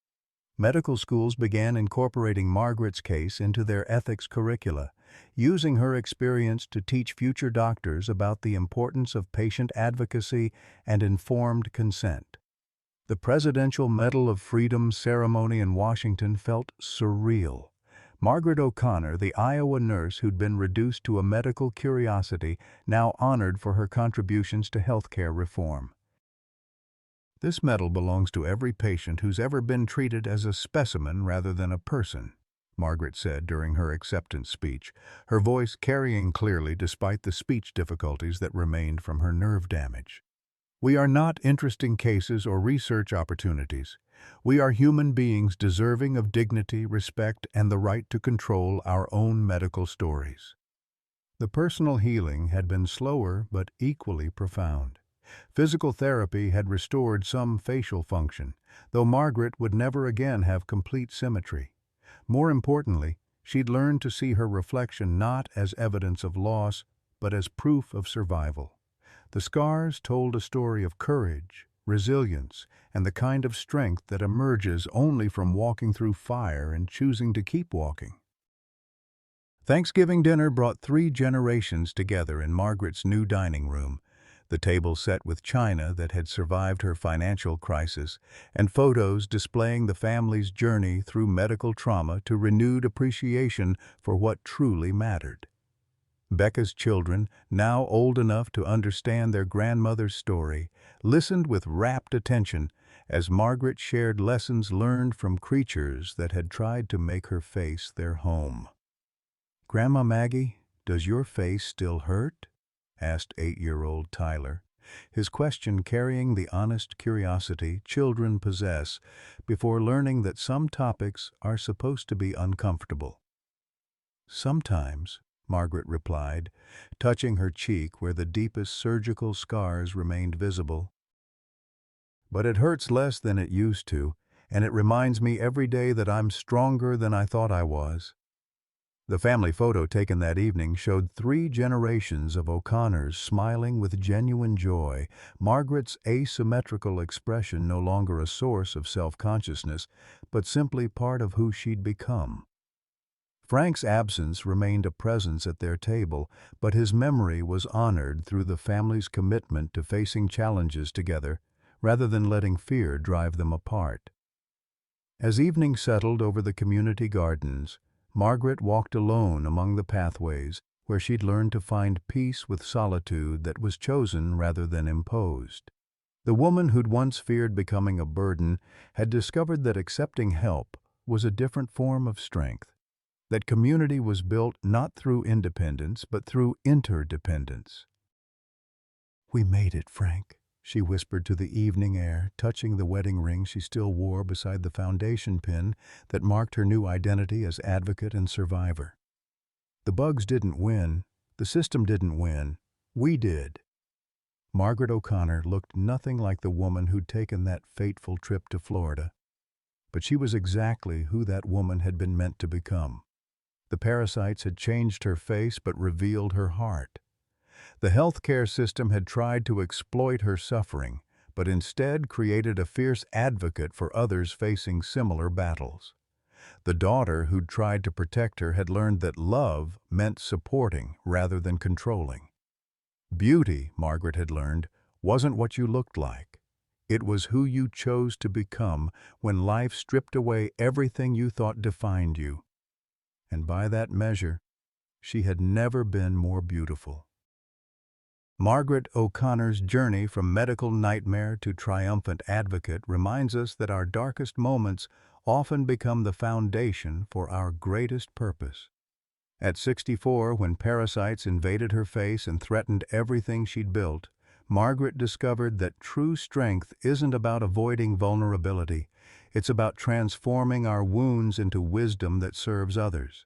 Medical schools began incorporating Margaret's case into their ethics curricula, using her experience to teach future doctors about the importance of patient advocacy and informed consent. The Presidential Medal of Freedom ceremony in Washington felt surreal. Margaret O'Connor, the Iowa nurse who'd been reduced to a medical curiosity, now honored for her contributions to healthcare reform. "This medal belongs to every patient who's ever been treated as a specimen rather than a person," Margaret said during her acceptance speech, her voice carrying clearly despite the speech difficulties that remained from her nerve damage. "We are not interesting cases or research opportunities. We are human beings deserving of dignity, respect, and the right to control our own medical stories." The personal healing had been slower but equally profound. Physical therapy had restored some facial function, though Margaret would never again have complete symmetry. More importantly, she'd learned to see her reflection not as evidence of loss, but as proof of survival. The scars told a story of courage, resilience, and the kind of strength that emerges only from walking through fire and choosing to keep walking. Thanksgiving dinner brought 3 generations together in Margaret's new dining room, the table set with china that had survived her financial crisis, and photos displaying the family's journey through medical trauma to renewed appreciation for what truly mattered. Becca's children, now old enough to understand their grandmother's story, listened with rapt attention as Margaret shared lessons learned from creatures that had tried to make her face their home. "Grandma Maggie, does your face still hurt?" asked 8-year-old Tyler, his question carrying the honest curiosity children possess before learning that some topics are supposed to be uncomfortable. "Sometimes," Margaret replied, touching her cheek where the deepest surgical scars remained visible. "But it hurts less than it used to, and it reminds me every day that I'm stronger than I thought I was." The family photo taken that evening showed 3 generations of O'Connors smiling with genuine joy, Margaret's asymmetrical expression no longer a source of self-consciousness, but simply part of who she'd become. Frank's absence remained a presence at their table, but his memory was honored through the family's commitment to facing challenges together, rather than letting fear drive them apart. As evening settled over the community gardens, Margaret walked alone among the pathways where she'd learned to find peace with solitude that was chosen rather than imposed. The woman who'd once feared becoming a burden had discovered that accepting help was a different form of strength, that community was built not through independence but through interdependence. "We made it, Frank," she whispered to the evening air, touching the wedding ring she still wore beside the foundation pin that marked her new identity as advocate and survivor. "The bugs didn't win. The system didn't win. We did." Margaret O'Connor looked nothing like the woman who'd taken that fateful trip to Florida, but she was exactly who that woman had been meant to become. The parasites had changed her face but revealed her heart. The healthcare system had tried to exploit her suffering, but instead created a fierce advocate for others facing similar battles. The daughter who'd tried to protect her had learned that love meant supporting rather than controlling. Beauty, Margaret had learned, wasn't what you looked like. It was who you chose to become when life stripped away everything you thought defined you. And by that measure, she had never been more beautiful. Margaret O'Connor's journey from medical nightmare to triumphant advocate reminds us that our darkest moments often become the foundation for our greatest purpose. At 64, when parasites invaded her face and threatened everything she'd built, Margaret discovered that true strength isn't about avoiding vulnerability. It's about transforming our wounds into wisdom that serves others.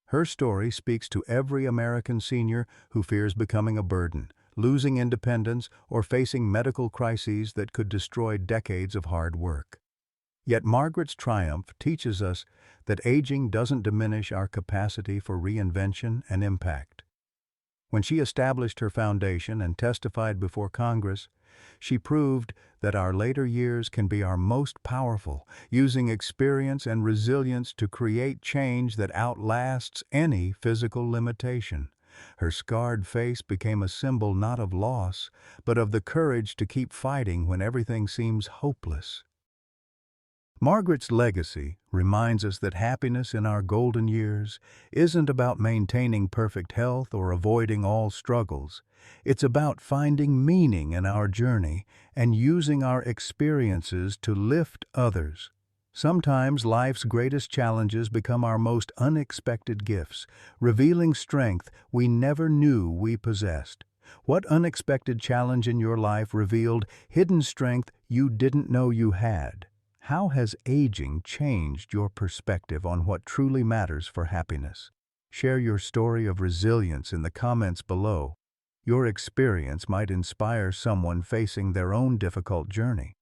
Her story speaks to every American senior who fears becoming a burden, losing independence, or facing medical crises that could destroy decades of hard work. Yet Margaret's triumph teaches us that aging doesn't diminish our capacity for reinvention and impact. When she established her foundation and testified before Congress, she proved that our later years can be our most powerful, using experience and resilience to create change that outlasts any physical limitation. Her scarred face became a symbol not of loss, but of the courage to keep fighting when everything seems hopeless. Margaret's legacy reminds us that happiness in our golden years isn't about maintaining perfect health or avoiding all struggles. It's about finding meaning in our journey and using our experiences to lift others. Sometimes life's greatest challenges become our most unexpected gifts, revealing strength we never knew we possessed. What unexpected challenge in your life revealed hidden strength you didn't know you had? How has aging changed your perspective on what truly matters for happiness? Share your story of resilience in the comments below. Your experience might inspire someone facing their own difficult journey.